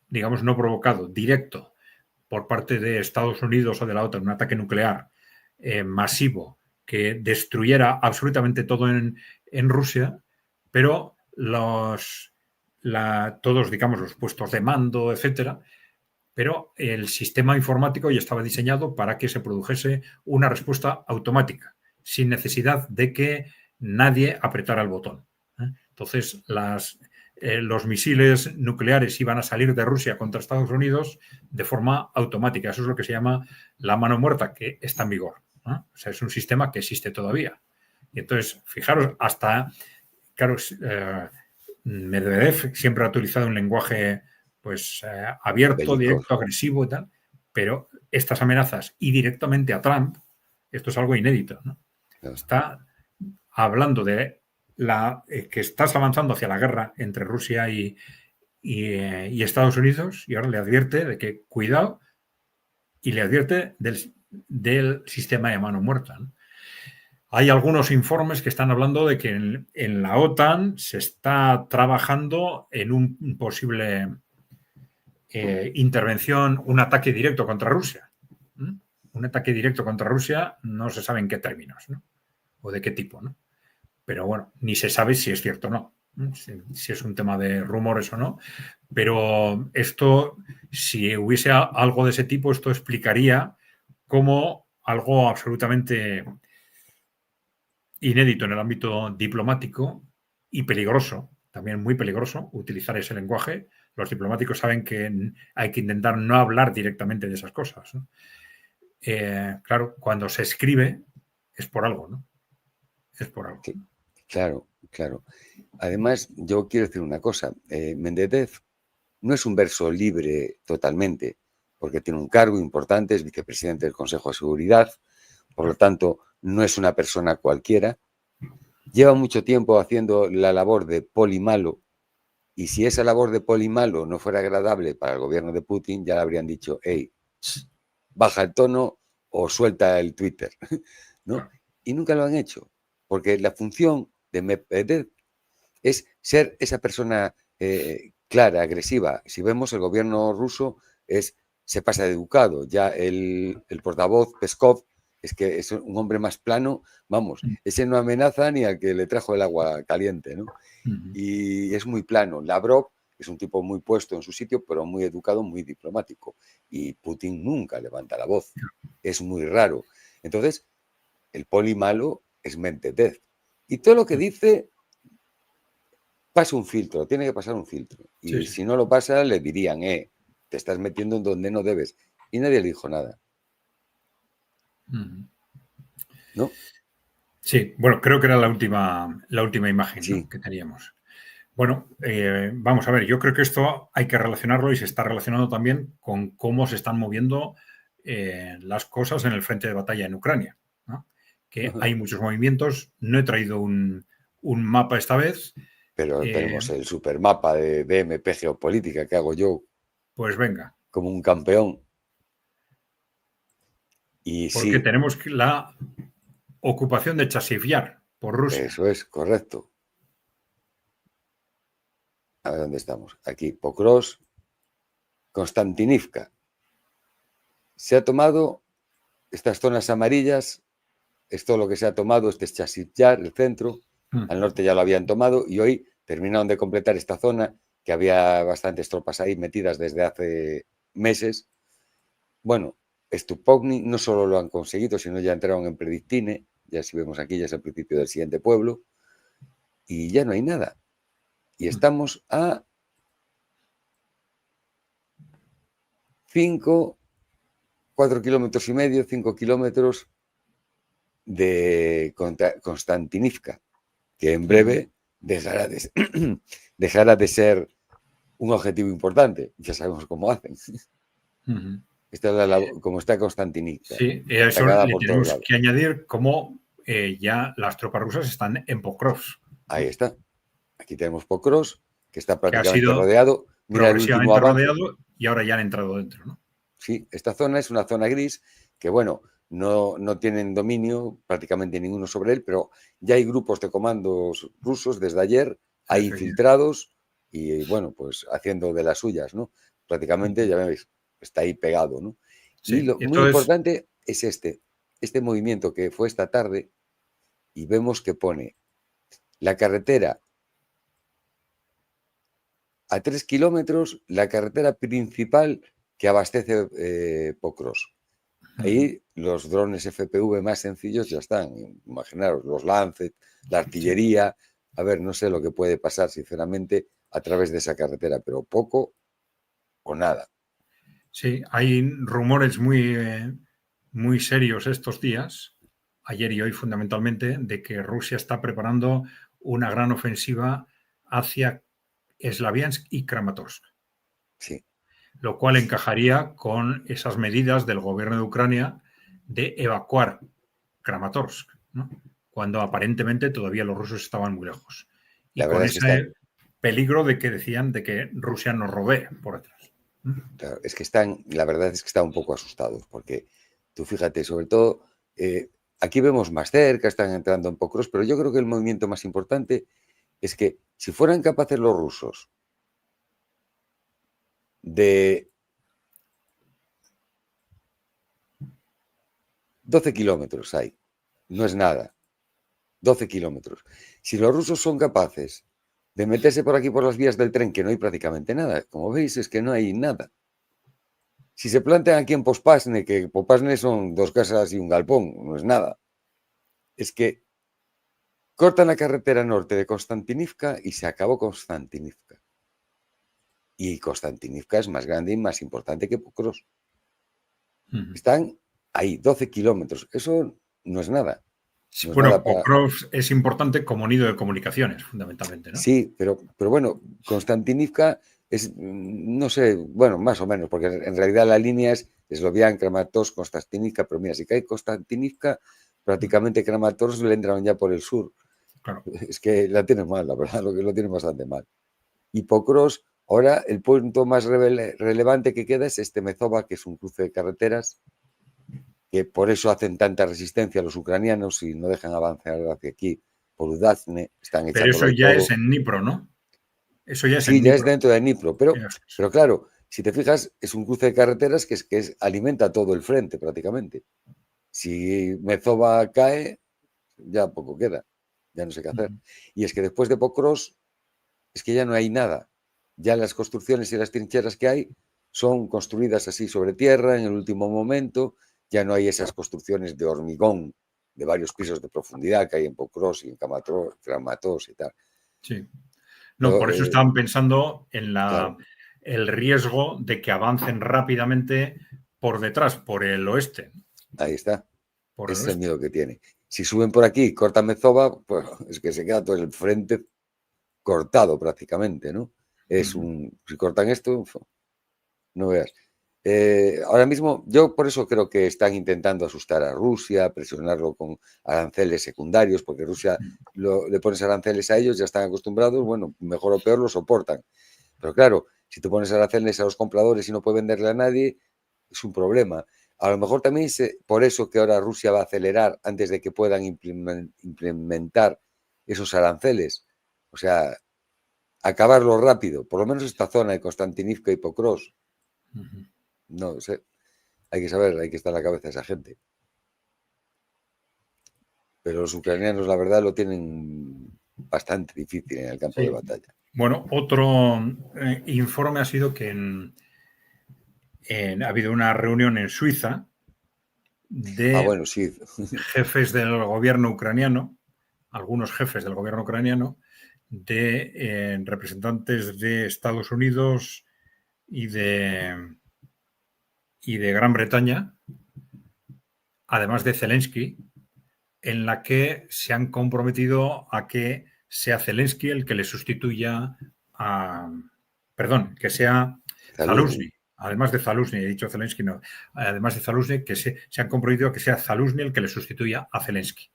digamos, no provocado, directo, por parte de Estados Unidos o de la OTAN, un ataque nuclear masivo que destruyera absolutamente todo en Rusia, pero todos, digamos, los puestos de mando, etcétera, pero el sistema informático ya estaba diseñado para que se produjese una respuesta automática, sin necesidad de que nadie apretara el botón. Entonces, los misiles nucleares iban a salir de Rusia contra Estados Unidos de forma automática. Eso es lo que se llama la mano muerta, que está en vigor. O sea, es un sistema que existe todavía. Y entonces, fijaros, claro, Medvedev siempre ha utilizado un lenguaje pues abierto, Bélicos. directo, agresivo y tal, pero estas amenazas y directamente a Trump, esto es algo inédito, ¿no? Está hablando de que estás avanzando hacia la guerra entre Rusia y Estados Unidos, y ahora le advierte de que cuidado, y le advierte del sistema de mano muerta, ¿no? Hay algunos informes que están hablando de que en la OTAN se está trabajando en un posible intervención, un ataque directo contra Rusia. Un ataque directo contra Rusia no se sabe en qué términos, ¿no? O de qué tipo, ¿no? Pero bueno, ni se sabe si es cierto o no, si es un tema de rumores o no. Pero esto, si hubiese algo de ese tipo, esto explicaría cómo algo absolutamente inédito en el ámbito diplomático y peligroso, también muy peligroso, utilizar ese lenguaje. Los diplomáticos saben que hay que intentar no hablar directamente de esas cosas, ¿no? Claro, cuando se escribe es por algo, ¿no? Es por algo. Sí, claro, claro. Además, yo quiero decir una cosa. Medvedev no es un verso libre totalmente, porque tiene un cargo importante, es vicepresidente del Consejo de Seguridad, por lo tanto, no es una persona cualquiera. Lleva mucho tiempo haciendo la labor de poli malo, y si esa labor de poli malo no fuera agradable para el gobierno de Putin, ya le habrían dicho, hey, baja el tono o suelta el Twitter, ¿no? Y nunca lo han hecho, porque la función de Medvedev es ser esa persona clara, agresiva. Si vemos, el gobierno ruso se pasa de educado. Ya el portavoz Peskov es que es un hombre más plano, vamos, ese no amenaza ni al que le trajo el agua caliente, ¿no? Y es muy plano. Lavrov es un tipo muy puesto en su sitio, pero muy educado, muy diplomático. Y Putin nunca levanta la voz. Es muy raro. Entonces, el poli malo es Medvedev. Y todo lo que dice pasa un filtro, tiene que pasar un filtro. Y Sí. si no lo pasa, le dirían, te estás metiendo en donde no debes. Y nadie le dijo nada. ¿No? Sí, bueno, creo que era la última imagen, ¿no? Sí. Que teníamos. Bueno, vamos a ver, yo creo que esto hay que relacionarlo y se está relacionando también con cómo se están moviendo las cosas en el frente de batalla en Ucrania, ¿no? Que hay muchos movimientos. No he traído un mapa esta vez. Pero tenemos el supermapa de BMP Geopolítica que hago yo Pues venga. como un campeón. Y Porque sí, tenemos la ocupación de Chasiv-Yar por Rusia. eso es correcto. A ver dónde estamos. Aquí, Pokros, Konstantinivka. Se ha tomado estas zonas amarillas, es todo lo que se ha tomado, este es Chasiv Yar, el centro. Al norte ya lo habían tomado y hoy terminaron de completar esta zona, que había bastantes tropas ahí metidas desde hace meses. Bueno, Stupogni no solo lo han conseguido, sino ya entraron en Predictine, ya si vemos aquí ya es el principio del siguiente pueblo, y ya no hay nada. Y estamos a 4 kilómetros y medio, 5 kilómetros de Konstantinivka, que en breve dejará de ser un objetivo importante. Ya sabemos cómo hacen. Esta es como está Konstantinivka. Sí, eso le tenemos que añadir cómo ya las tropas rusas están en Pokrovsk. Ahí está. Aquí tenemos Pokrovsk, que está prácticamente rodeado. Mira el último avance. Rodeado y ahora ya han entrado dentro, ¿no? Sí, esta zona es una zona gris que, bueno, no tienen dominio prácticamente ninguno sobre él, pero ya hay grupos de comandos rusos desde ayer, hay infiltrados y, bueno, pues haciendo de las suyas, ¿no? Prácticamente, ya veis, está ahí pegado, ¿no? Sí, y lo muy importante es este movimiento que fue esta tarde y vemos que pone la carretera a 3 kilómetros, la carretera principal que abastece Pokrovsk. Ahí los drones FPV más sencillos ya están. Imaginaros, los Lancet, la artillería. A ver, no sé lo que puede pasar, sinceramente, a través de esa carretera, pero poco o nada. Sí, hay rumores muy serios estos días, ayer y hoy fundamentalmente, de que Rusia está preparando una gran ofensiva hacia Slaviansk y Kramatorsk. Sí. Lo cual encajaría con esas medidas del gobierno de Ucrania de evacuar Kramatorsk, ¿no? Cuando aparentemente todavía los rusos estaban muy lejos. Y con ese peligro de que decían de que Rusia nos rodee por detrás. Claro, es que la verdad es que están un poco asustados, porque tú fíjate, sobre todo, aquí vemos más cerca, están entrando en Pokrovsk, pero yo creo que el movimiento más importante es que si fueran capaces los rusos de 12 kilómetros hay, no es nada, 12 kilómetros. Si los rusos son capaces de meterse por aquí por las vías del tren, que no hay prácticamente nada, como veis es que no hay nada. Si se plantean aquí en Pospasne, que Pospasne son 2 casas y un galpón, no es nada, es que cortan la carretera norte de Konstantinivka y se acabó Konstantinivka. Y Konstantinivka es más grande y más importante que Pokrovsk. Están ahí, 12 kilómetros. Eso no es nada. No bueno, Pokrovsk es importante como nido de comunicaciones, fundamentalmente, ¿no? Sí, pero bueno, Konstantinivka es, no sé, bueno, más o menos, porque en realidad la línea es Sloviansk, Kramatorsk, Konstantinivka, pero mira, si cae Konstantinivka, prácticamente Kramatorsk le entran ya por el sur. Claro. Es que la tienes mal, la verdad, lo tienes bastante mal. Y Pokrovsk, ahora el punto más relevante que queda es Mezova, que es un cruce de carreteras, que por eso hacen tanta resistencia a los ucranianos y no dejan avanzar hacia aquí por Udazne. Están pero eso ya es en Dnipro, ¿no? Eso ya es en Dnipro. Sí, ya es dentro de Dnipro, pero claro, si te fijas, es un cruce de carreteras que alimenta todo el frente prácticamente. Si Mezova cae, ya poco queda, ya no sé qué hacer. Y es que después de Pokrovsk, es que ya no hay nada. Ya las construcciones y las trincheras que hay son construidas así sobre tierra en el último momento, ya no hay esas construcciones de hormigón de varios pisos de profundidad que hay en Pokrovsk y en Kramatorsk y tal. Sí. No, por eso estaban pensando en el riesgo de que avancen rápidamente por detrás, por el oeste. Ahí está. Ese es el miedo que tiene. Si suben por aquí y cortan Mezova, pues es que se queda todo el frente cortado prácticamente, ¿no? Si cortan esto, no veas. Ahora mismo, yo por eso creo que están intentando asustar a Rusia, presionarlo con aranceles secundarios, porque Rusia le pones aranceles a ellos, ya están acostumbrados, bueno, mejor o peor lo soportan. Pero claro, si tú pones aranceles a los compradores y no puedes venderle a nadie, es un problema. A lo mejor también es por eso que ahora Rusia va a acelerar antes de que puedan implementar esos aranceles. O sea, acabarlo rápido. Por lo menos esta zona de Konstantinivka y Pokrovsk. No sé. Hay que saber, hay que estar en la cabeza de esa gente. Pero los ucranianos, la verdad, lo tienen bastante difícil en el campo de batalla. Bueno, otro informe ha sido que ha habido una reunión en Suiza de Bueno, sí. jefes del gobierno ucraniano, algunos jefes del gobierno ucraniano, de representantes de Estados Unidos y de Gran Bretaña, además de Zelensky, en la que se han comprometido a que sea Zelensky el que le sustituya a... Perdón, que sea Zaluzny. Zaluzny. Además de Zaluzny, he dicho Zelensky, no. Además de Zaluzny, que se han comprometido a que sea Zaluzny el que le sustituya a Zelensky.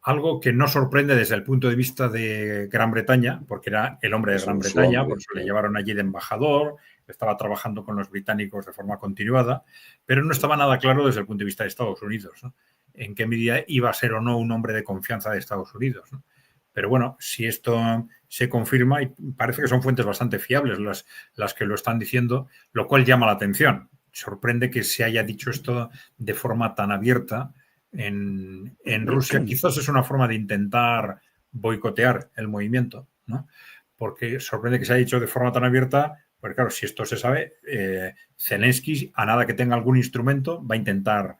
Algo que no sorprende desde el punto de vista de Gran Bretaña, porque era el hombre de Es Gran su Bretaña, por hombre, eso le claro. llevaron allí de embajador, estaba trabajando con los británicos de forma continuada, pero no estaba nada claro desde el punto de vista de Estados Unidos, ¿no? En qué medida iba a ser o no un hombre de confianza de Estados Unidos, ¿no? Pero bueno, si esto se confirma, y parece que son fuentes bastante fiables las que lo están diciendo, lo cual llama la atención. Sorprende que se haya dicho esto de forma tan abierta en Rusia. Quizás es una forma de intentar boicotear el movimiento, ¿no? Porque sorprende que se haya dicho de forma tan abierta, porque claro, si esto se sabe, Zelensky, a nada que tenga algún instrumento, va a intentar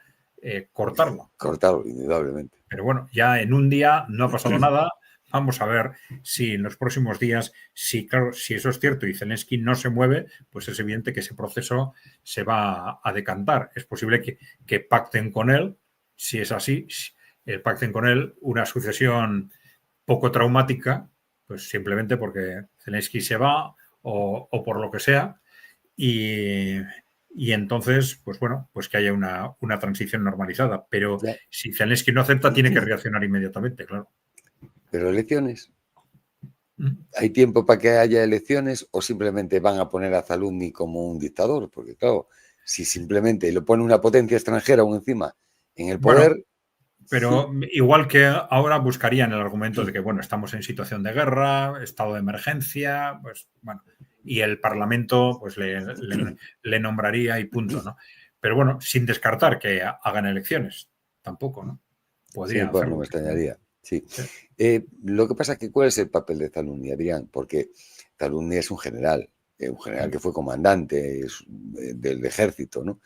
cortarlo. Cortado, indudablemente. Pero bueno, ya en un día no ha pasado nada. Vamos a ver si en los próximos días, claro, si eso es cierto y Zelensky no se mueve, pues es evidente que ese proceso se va a decantar. Es posible que pacten con él, si es así, pacten con él una sucesión poco traumática, pues simplemente porque Zelensky se va o por lo que sea, y, y entonces, pues bueno, pues que haya una transición normalizada. Pero Ya. si Zelensky no acepta, tiene que reaccionar inmediatamente, claro. Pero elecciones. ¿Hay tiempo para que haya elecciones o simplemente van a poner a Zaluzny como un dictador? Porque claro, si simplemente lo pone una potencia extranjera aún encima en el Bueno, poder... pero igual que ahora buscarían el argumento de que, bueno, estamos en situación de guerra, estado de emergencia, pues bueno, y el Parlamento pues le nombraría y punto, ¿no? Pero bueno, sin descartar que hagan elecciones, tampoco, ¿no? Sí, Podrían bueno, no hacerlo. me extrañaría. Sí. Sí. Lo que pasa es que ¿cuál es el papel de Zaluzny, Adrián? Porque Zaluzny es un general que fue comandante del ejército, ¿no?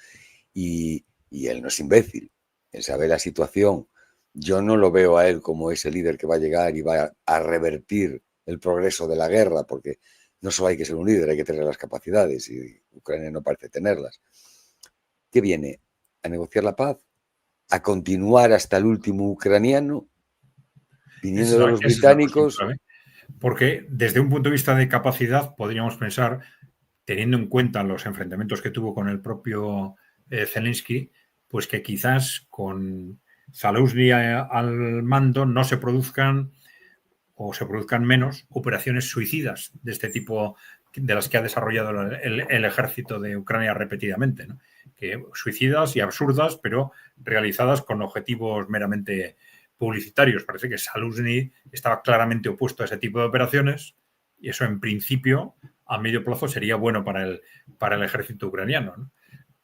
Y él no es imbécil. Él sabe la situación. Yo no lo veo a él como ese líder que va a llegar y va a revertir el progreso de la guerra, porque no solo hay que ser un líder, hay que tener las capacidades y Ucrania no parece tenerlas. ¿Qué viene? ¿A negociar la paz? ¿A continuar hasta el último ucraniano? Viniendo de los Esa es la cuestión británicos. clave. Porque desde un punto de vista de capacidad podríamos pensar, teniendo en cuenta los enfrentamientos que tuvo con el propio Zelensky, pues que quizás con Zaluzny al mando no se produzcan o se produzcan menos operaciones suicidas de este tipo de las que ha desarrollado el ejército de Ucrania repetidamente, ¿no? Que suicidas y absurdas, pero realizadas con objetivos meramente publicitarios. Parece que Zaluzny estaba claramente opuesto a ese tipo de operaciones y eso en principio a medio plazo sería bueno para el ejército ucraniano, ¿no?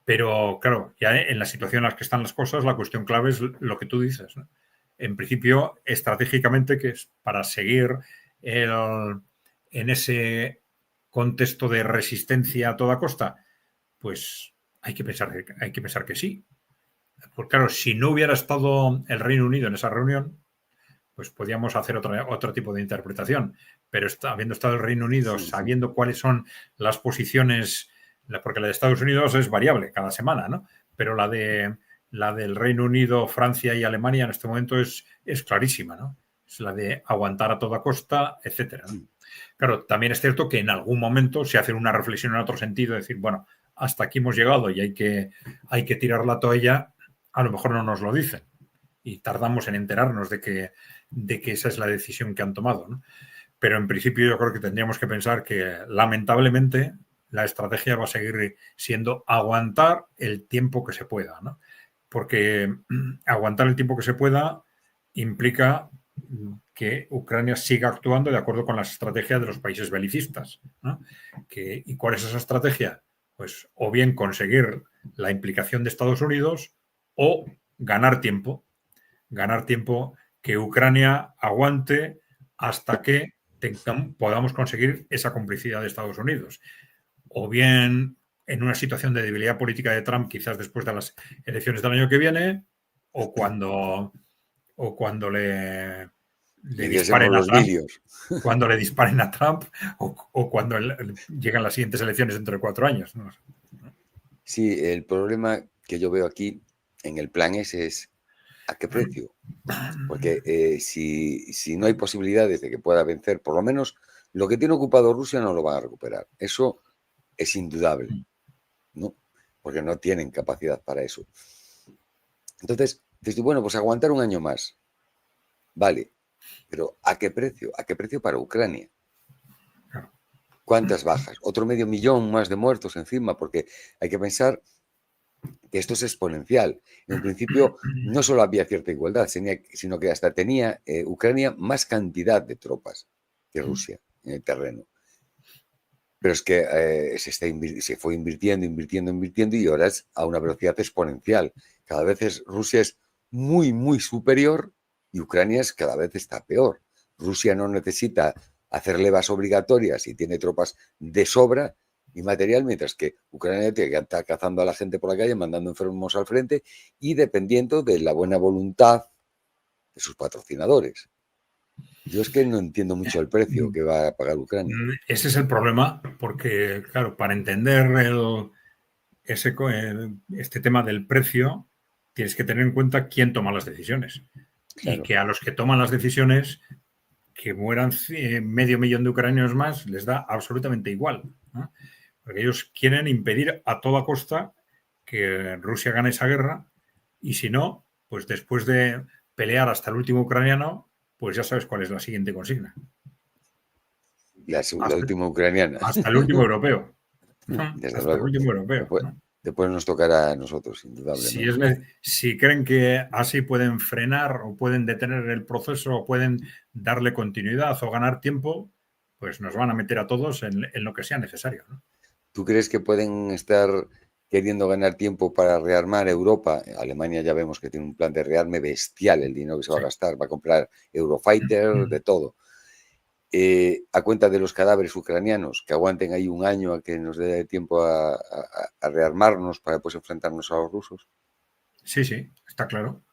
Pero claro, ya en la situación en la que están las cosas, la cuestión clave es lo que tú dices, ¿no? En principio, estratégicamente, que es para seguir en ese contexto de resistencia a toda costa, pues hay que pensar que sí. Porque claro, si no hubiera estado el Reino Unido en esa reunión, pues podíamos hacer otro tipo de interpretación. Pero habiendo estado el Reino Unido, sabiendo cuáles son las posiciones, porque la de Estados Unidos es variable cada semana, ¿no? Pero la del Reino Unido, Francia y Alemania en este momento es clarísima, ¿no? Es la de aguantar a toda costa, etcétera, ¿no? Claro, también es cierto que en algún momento se hace una reflexión en otro sentido, decir, bueno, hasta aquí hemos llegado y hay que tirar la toalla, a lo mejor no nos lo dicen y tardamos en enterarnos de que esa es la decisión que han tomado, ¿no? Pero en principio yo creo que tendríamos que pensar que lamentablemente la estrategia va a seguir siendo aguantar el tiempo que se pueda, ¿no? Porque aguantar el tiempo que se pueda implica que Ucrania siga actuando de acuerdo con las estrategias de los países belicistas, ¿no? ¿Y cuál es esa estrategia? Pues o bien conseguir la implicación de Estados Unidos o ganar tiempo, que Ucrania aguante hasta que podamos conseguir esa complicidad de Estados Unidos. O bien en una situación de debilidad política de Trump, quizás después de las elecciones del año que viene, o cuando le disparen Lidiásemos a los Trump, vídeos. cuando le disparen a Trump, o cuando llegan las siguientes elecciones dentro de 4 años. ¿No? Sí, el problema que yo veo aquí en el plan ese es ¿a qué precio? Porque si no hay posibilidades de que pueda vencer, por lo menos lo que tiene ocupado Rusia no lo van a recuperar. Eso es indudable, ¿no? Porque no tienen capacidad para eso. Entonces, dices, bueno, pues aguantar un año más. Vale, pero ¿a qué precio? ¿A qué precio para Ucrania? ¿Cuántas bajas? Otro 500.000 más de muertos encima, porque hay que pensar que esto es exponencial. En un principio no solo había cierta igualdad, sino que hasta tenía Ucrania más cantidad de tropas que Rusia en el terreno. Pero es que se fue invirtiendo y ahora es a una velocidad exponencial. Cada vez Rusia es muy, muy superior y Ucrania cada vez está peor. Rusia no necesita hacer levas obligatorias y tiene tropas de sobra y material, mientras que Ucrania tiene que estar cazando a la gente por la calle, mandando enfermos al frente y dependiendo de la buena voluntad de sus patrocinadores. Yo es que no entiendo mucho el precio que va a pagar Ucrania. Ese es el problema, porque, claro, para entender este tema del precio, tienes que tener en cuenta quién toma las decisiones. Claro. Y que a los que toman las decisiones, que mueran 500.000 de ucranianos más, les da absolutamente igual, ¿no? Porque ellos quieren impedir a toda costa que Rusia gane esa guerra, y si no, pues después de pelear hasta el último ucraniano, pues ya sabes cuál es la siguiente consigna. La última ucraniana. Hasta el último europeo. Desde Hasta el luego. último europeo. Después nos tocará a nosotros, indudablemente. Si creen que así pueden frenar o pueden detener el proceso o pueden darle continuidad o ganar tiempo, pues nos van a meter a todos en lo que sea necesario, ¿no? ¿Tú crees que pueden estar queriendo ganar tiempo para rearmar Europa? Alemania ya vemos que tiene un plan de rearme bestial, el dinero que se va a gastar, va a comprar Eurofighter, de todo. A cuenta de los cadáveres ucranianos, que aguanten ahí un año a que nos dé tiempo a rearmarnos para después enfrentarnos a los rusos. Sí, está claro.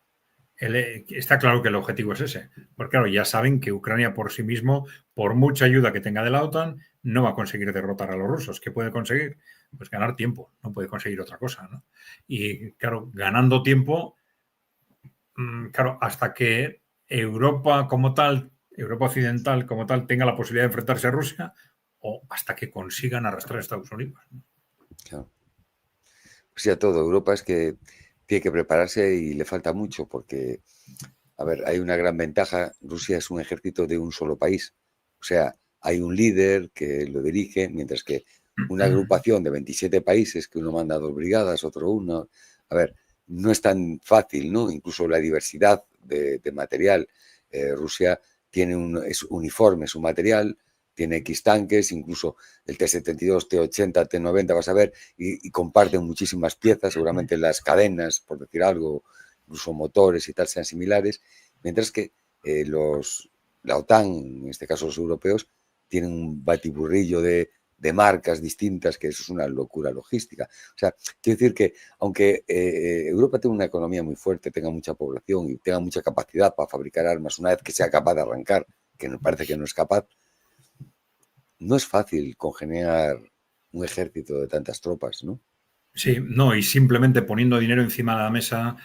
Está claro que el objetivo es ese. Porque claro, ya saben que Ucrania por sí mismo, por mucha ayuda que tenga de la OTAN, no va a conseguir derrotar a los rusos. ¿Qué puede conseguir? Pues ganar tiempo, no puede conseguir otra cosa, ¿no? Y claro, ganando tiempo, claro, hasta que Europa como tal, Europa occidental como tal, tenga la posibilidad de enfrentarse a Rusia, o hasta que consigan arrastrar a Estados Unidos. Claro. O sea, todo Europa es que tiene que prepararse y le falta mucho porque, a ver, hay una gran ventaja. Rusia es un ejército de un solo país. O sea, hay un líder que lo dirige, mientras que una agrupación de 27 países, que uno manda 2 brigadas, otro uno. A ver, no es tan fácil, ¿no? Incluso la diversidad de material. Rusia es uniforme su material, tiene X tanques, incluso el T-72, T-80, T-90, vas a ver, y comparten muchísimas piezas, seguramente las cadenas, por decir algo, incluso motores y tal sean similares, mientras que la OTAN, en este caso los europeos, tienen un batiburrillo de marcas distintas, que eso es una locura logística. O sea, quiero decir que aunque Europa tenga una economía muy fuerte, tenga mucha población y tenga mucha capacidad para fabricar armas, una vez que sea capaz de arrancar, que me parece que no es capaz, no es fácil congeniar un ejército de tantas tropas, ¿no? Sí, no, y simplemente poniendo dinero encima de la mesa,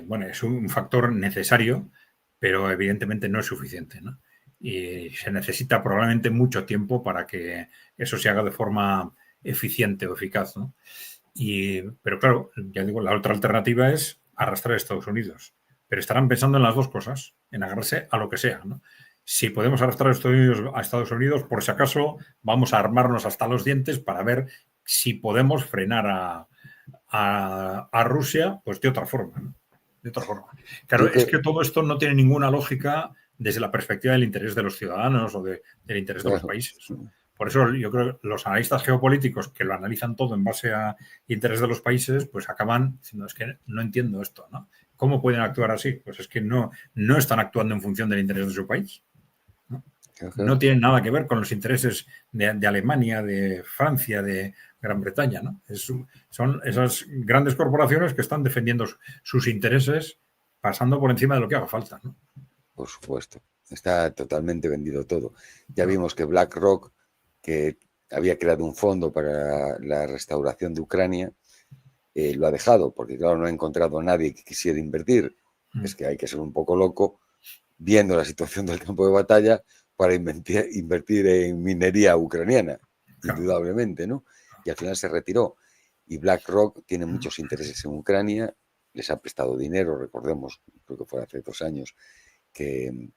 bueno, es un factor necesario, pero evidentemente no es suficiente, ¿no? Y se necesita probablemente mucho tiempo para que eso se haga de forma eficiente o eficaz, ¿no? Pero claro, ya digo, la otra alternativa es arrastrar a Estados Unidos. Pero estarán pensando en las dos cosas, en agarrarse a lo que sea, ¿no? Si podemos arrastrar a Estados Unidos, por si acaso, vamos a armarnos hasta los dientes para ver si podemos frenar a Rusia, pues de otra forma, ¿no? De otra forma. Claro, es que todo esto no tiene ninguna lógica desde la perspectiva del interés de los ciudadanos o del interés de los países, ¿no? Por eso yo creo que los analistas geopolíticos que lo analizan todo en base a interés de los países, pues acaban diciendo, es que no entiendo esto, ¿no? ¿Cómo pueden actuar así? Pues es que no están actuando en función del interés de su país, ¿no? no tienen nada que ver con los intereses de Alemania, de Francia, de Gran Bretaña, ¿no? Son esas grandes corporaciones que están defendiendo sus intereses pasando por encima de lo que haga falta, ¿no? Por supuesto. Está totalmente vendido todo. Ya vimos que BlackRock, que había creado un fondo para la restauración de Ucrania, lo ha dejado, porque claro, no ha encontrado a nadie que quisiera invertir. Es que hay que ser un poco loco viendo la situación del campo de batalla para invertir en minería ucraniana, Claro. indudablemente, ¿no? Y al final se retiró. Y BlackRock tiene muchos intereses en Ucrania, les ha prestado dinero, recordemos, creo que fue hace 2 años, que,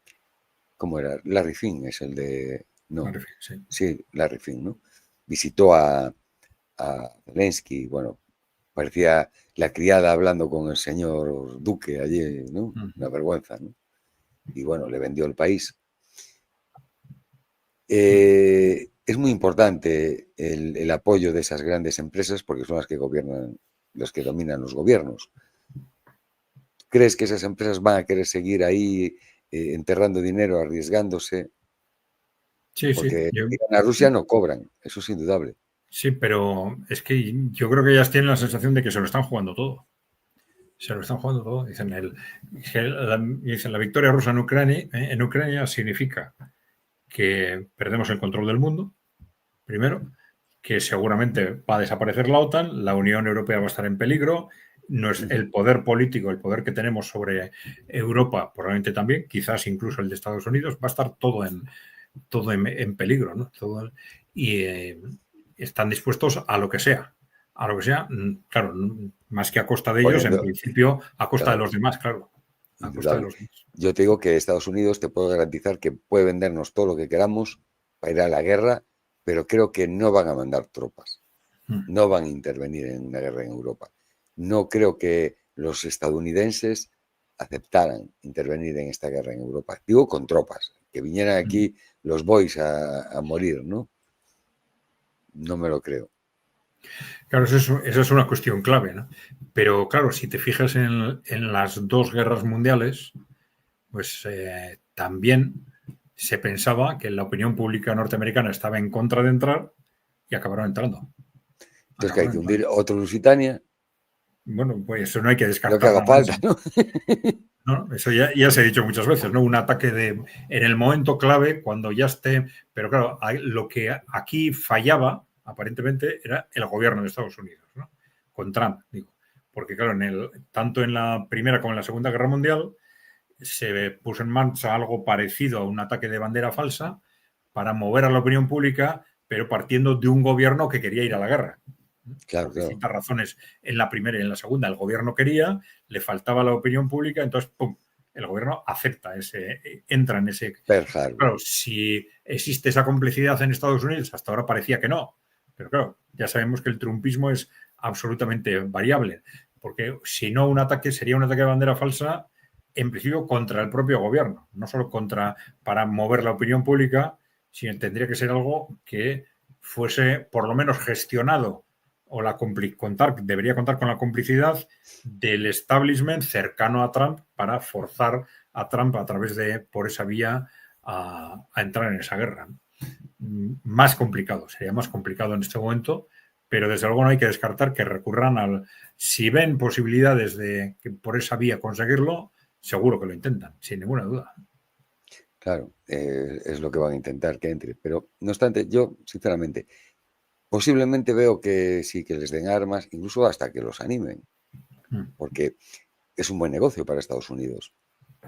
¿cómo era? Larry Fink es el de... No, Larry Fink, sí. Sí, Larry Fink, ¿no? Visitó a Zelensky, bueno, parecía la criada hablando con el señor Duque allí, ¿no? Una vergüenza, ¿no? Y bueno, le vendió el país. Es muy importante el apoyo de esas grandes empresas porque son las que gobiernan, las que dominan los gobiernos. ¿Crees que esas empresas van a querer seguir ahí enterrando dinero, arriesgándose? Sí, Porque sí. a Rusia no cobran, eso es indudable. Sí, pero es que yo creo que ellas tienen la sensación de que se lo están jugando todo. Se lo están jugando todo. Dicen, la victoria rusa en Ucrania significa que perdemos el control del mundo, primero, que seguramente va a desaparecer la OTAN, la Unión Europea va a estar en peligro, el poder político, el poder que tenemos sobre Europa, probablemente también, quizás incluso el de Estados Unidos, va a estar todo en peligro, ¿no? Y están dispuestos a lo que sea. A lo que sea, claro, más que a costa de ellos, en principio a costa de los demás, claro. A costa de los demás. Yo te digo que Estados Unidos te puedo garantizar que puede vendernos todo lo que queramos para ir a la guerra, pero creo que no van a mandar tropas. No van a intervenir en una guerra en Europa. No creo que los estadounidenses aceptaran intervenir en esta guerra en Europa. Digo con tropas, que vinieran aquí los boys a morir, ¿no? No me lo creo. Claro, esa es una cuestión clave, ¿no? Pero claro, si te fijas en las 2 guerras mundiales, pues también se pensaba que la opinión pública norteamericana estaba en contra de entrar y acabaron entrando. Entonces, que hay que hundir otro Lusitania. Bueno, pues eso no hay que descartar. Lo que haga falta, ¿no? ¿No? Eso ya se ha dicho muchas veces, ¿no? Un ataque en el momento clave, cuando ya esté. Pero claro, lo que aquí fallaba, aparentemente, era el gobierno de Estados Unidos, ¿no? Con Trump, digo. Porque, claro, tanto en la Primera como en la Segunda Guerra Mundial se puso en marcha algo parecido a un ataque de bandera falsa para mover a la opinión pública, pero partiendo de un gobierno que quería ir a la guerra. Claro, por distintas razones en la primera y en la segunda. El gobierno quería, le faltaba la opinión pública, entonces, ¡pum!, el gobierno acepta entra en ese... Claro, si existe esa complicidad en Estados Unidos, hasta ahora parecía que no, pero claro, ya sabemos que el trumpismo es absolutamente variable, porque si no sería un ataque de bandera falsa, en principio contra el propio gobierno, no solo para mover la opinión pública, sino tendría que ser algo que fuese por lo menos gestionado o debería contar con la complicidad del establishment cercano a Trump para forzar a Trump por esa vía a entrar en esa guerra. Sería más complicado en este momento, pero desde luego no hay que descartar que recurran si ven posibilidades de que por esa vía conseguirlo, seguro que lo intentan, sin ninguna duda. Claro, es lo que van a intentar que entre. Pero, no obstante, yo, sinceramente, posiblemente veo que sí, que les den armas, incluso hasta que los animen, porque es un buen negocio para Estados Unidos.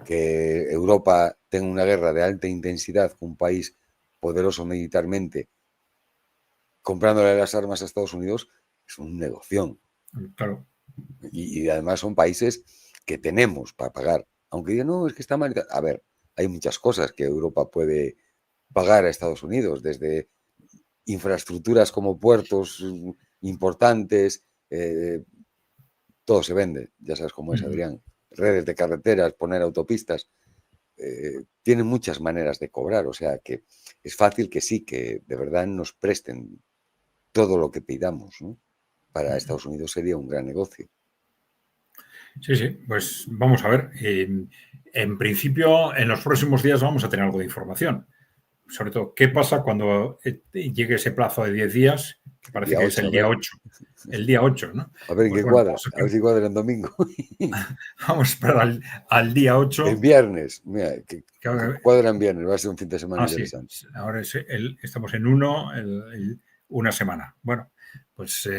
Que Europa tenga una guerra de alta intensidad con un país poderoso militarmente, comprándole las armas a Estados Unidos, es un negocio. Claro. Y además son países que tenemos para pagar. Aunque digan, no, es que está mal. A ver, hay muchas cosas que Europa puede pagar a Estados Unidos, desde infraestructuras como puertos importantes, todo se vende, ya sabes cómo es, Adrián. Redes de carreteras, poner autopistas, tienen muchas maneras de cobrar, o sea que es fácil que sí, que de verdad nos presten todo lo que pidamos, ¿no? Para Estados Unidos sería un gran negocio. Sí, pues vamos a ver. En principio, en los próximos días vamos a tener algo de información. sobre todo, ¿qué pasa cuando llegue ese plazo de 10 días? Que parece que es el día 8. El día 8, ¿no? A ver en qué cuadra, a ver si cuadra en domingo. Vamos a esperar al día 8. En viernes, mira, que cuadra en viernes, va a ser un fin de semana interesante. Sí. Ahora estamos en una semana. Bueno, pues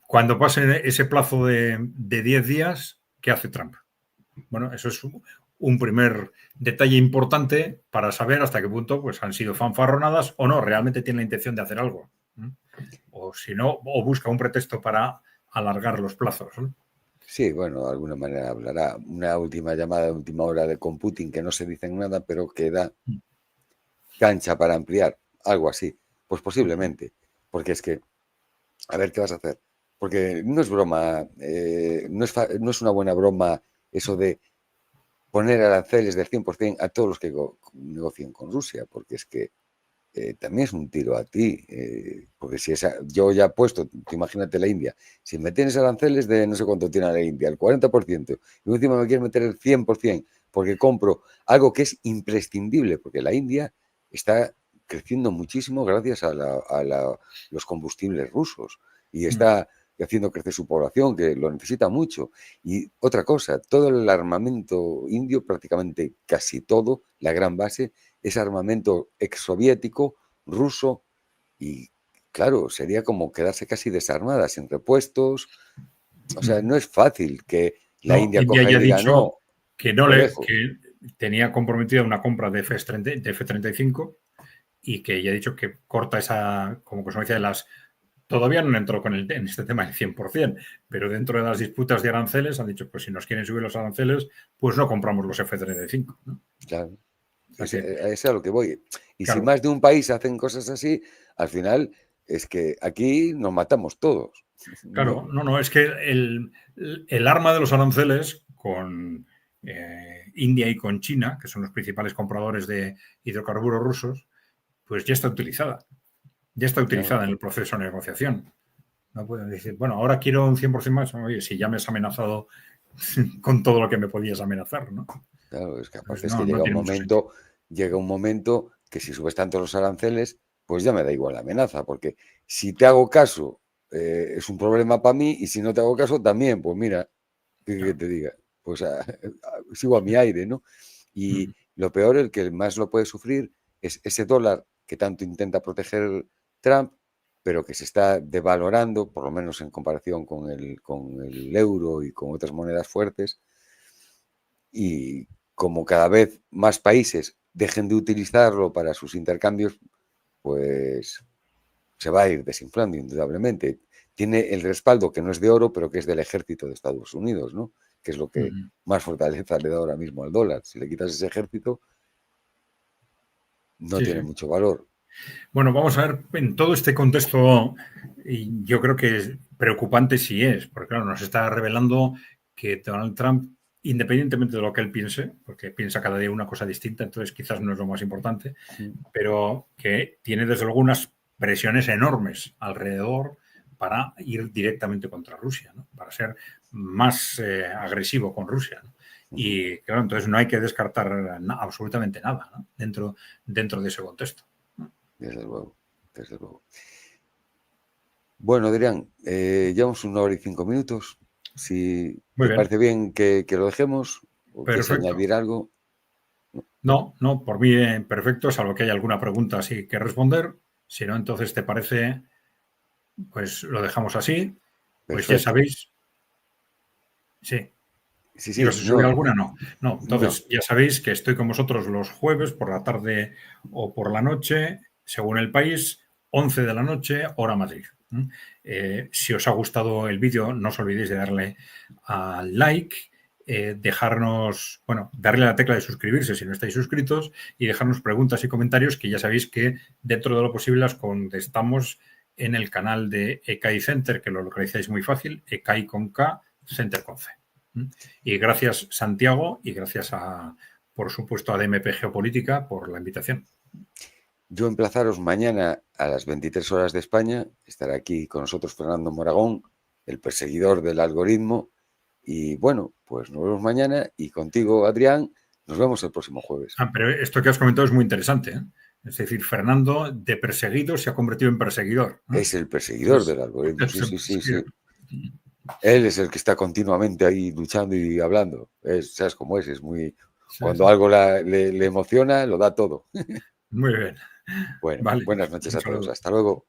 cuando pase ese plazo de 10 días, ¿qué hace Trump? Bueno, eso es un primer detalle importante para saber hasta qué punto pues, han sido fanfarronadas o no, realmente tiene la intención de hacer algo. O si no, o busca un pretexto para alargar los plazos, ¿no? Sí, bueno, de alguna manera hablará. Una última llamada de última hora con Putin que no se dicen nada, pero que da cancha para ampliar, algo así. Pues posiblemente, porque es que, a ver qué vas a hacer. Porque no es broma, no es una buena broma eso de poner aranceles del 100% a todos los que negocien con Rusia, porque es que también es un tiro a ti, porque si yo ya he puesto, imagínate la India, si me tienes aranceles de no sé cuánto tiene la India, el 40%, y encima me quieres meter el 100%, porque compro algo que es imprescindible, porque la India está creciendo muchísimo gracias a los combustibles rusos, y está haciendo crecer su población, que lo necesita mucho. Y otra cosa, todo el armamento indio, prácticamente casi todo, la gran base, es armamento exsoviético, ruso, y claro, sería como quedarse casi desarmada, sin repuestos. O sea, no es fácil que la India India coja y ya ha diga, dicho no, que que tenía comprometida una compra de F-35 y que ya ha dicho que corta esa, como consecuencia de las... Todavía no entró en este tema el 100%, pero dentro de las disputas de aranceles han dicho, pues si nos quieren subir los aranceles, pues no compramos los F-35, ¿no? Claro, O sea es a lo que voy. Y claro, si más de un país hacen cosas así, al final es que aquí nos matamos todos. claro, no, es que el arma de los aranceles con India y con China, que son los principales compradores de hidrocarburos rusos, pues ya está utilizada. Ya está utilizada en el proceso de negociación. No pueden decir, bueno, ahora quiero un 100% más. Oye, si ya me has amenazado con todo lo que me podías amenazar, ¿no? Claro, es que aparte Pues es que no tiene mucho sentido. llega un momento que si subes tanto los aranceles, pues ya me da igual la amenaza, porque si te hago caso es un problema para mí y si no te hago caso también, pues mira, ¿qué te diga? Pues sigo a mi aire, ¿no? Y lo peor, el que más lo puede sufrir es ese dólar que tanto intenta proteger Trump, pero que se está devalorando, por lo menos en comparación con el euro y con otras monedas fuertes. Y como cada vez más países dejen de utilizarlo para sus intercambios, pues se va a ir desinflando indudablemente. Tiene el respaldo que no es de oro, pero que es del ejército de Estados Unidos, ¿no? Que es lo que más fortaleza le da ahora mismo al dólar. Si le quitas ese ejército, no tiene mucho valor. Bueno, vamos a ver, en todo este contexto, y yo creo que es preocupante sí es, porque claro, nos está revelando que Donald Trump, independientemente de lo que él piense, porque piensa cada día una cosa distinta, entonces quizás no es lo más importante, pero que tiene desde luego unas presiones enormes alrededor para ir directamente contra Rusia, ¿no? Para ser más agresivo con Rusia, ¿no? Y claro, entonces no hay que descartar absolutamente nada, ¿no? dentro de ese contexto. Desde luego, desde luego. Bueno, Adrián, llevamos 1 hora y 5 minutos. Si Muy te bien. parece bien que lo dejemos o quieres Perfecto. añadir algo. No, por mí perfecto, salvo que haya alguna pregunta así que responder. Si no, entonces te parece, pues lo dejamos así. Pues ya Perfecto. sabéis. Sí. Sí, ¿Ibas a subir no, alguna? No. no. Entonces ya sabéis que estoy con vosotros los jueves por la tarde o por la noche, según el país, 11 de la noche, hora Madrid. Si os ha gustado el vídeo, no os olvidéis de darle al like, dejarnos, bueno, darle a la tecla de suscribirse si no estáis suscritos y dejarnos preguntas y comentarios que ya sabéis que dentro de lo posible las contestamos en el canal de ECAI Center, que lo localizáis muy fácil, ECAI con K, Center con C. Y gracias, Santiago, y gracias por supuesto, a DMP Geopolítica por la invitación. Yo emplazaros mañana a las 23 horas de España. Estará aquí con nosotros Fernando Moragón, el perseguidor del algoritmo. Y bueno, pues nos vemos mañana y contigo, Adrián, nos vemos el próximo jueves. Pero esto que has comentado es muy interesante, ¿eh? Es decir, Fernando, de perseguido, se ha convertido en perseguidor, ¿no? Es el perseguidor del algoritmo, sí. Él es el que está continuamente ahí luchando y hablando. ¿Sabes cómo es? Es muy... Cuando algo le emociona, lo da todo. Muy bien. Bueno, vale. buenas noches a todos. Hasta luego.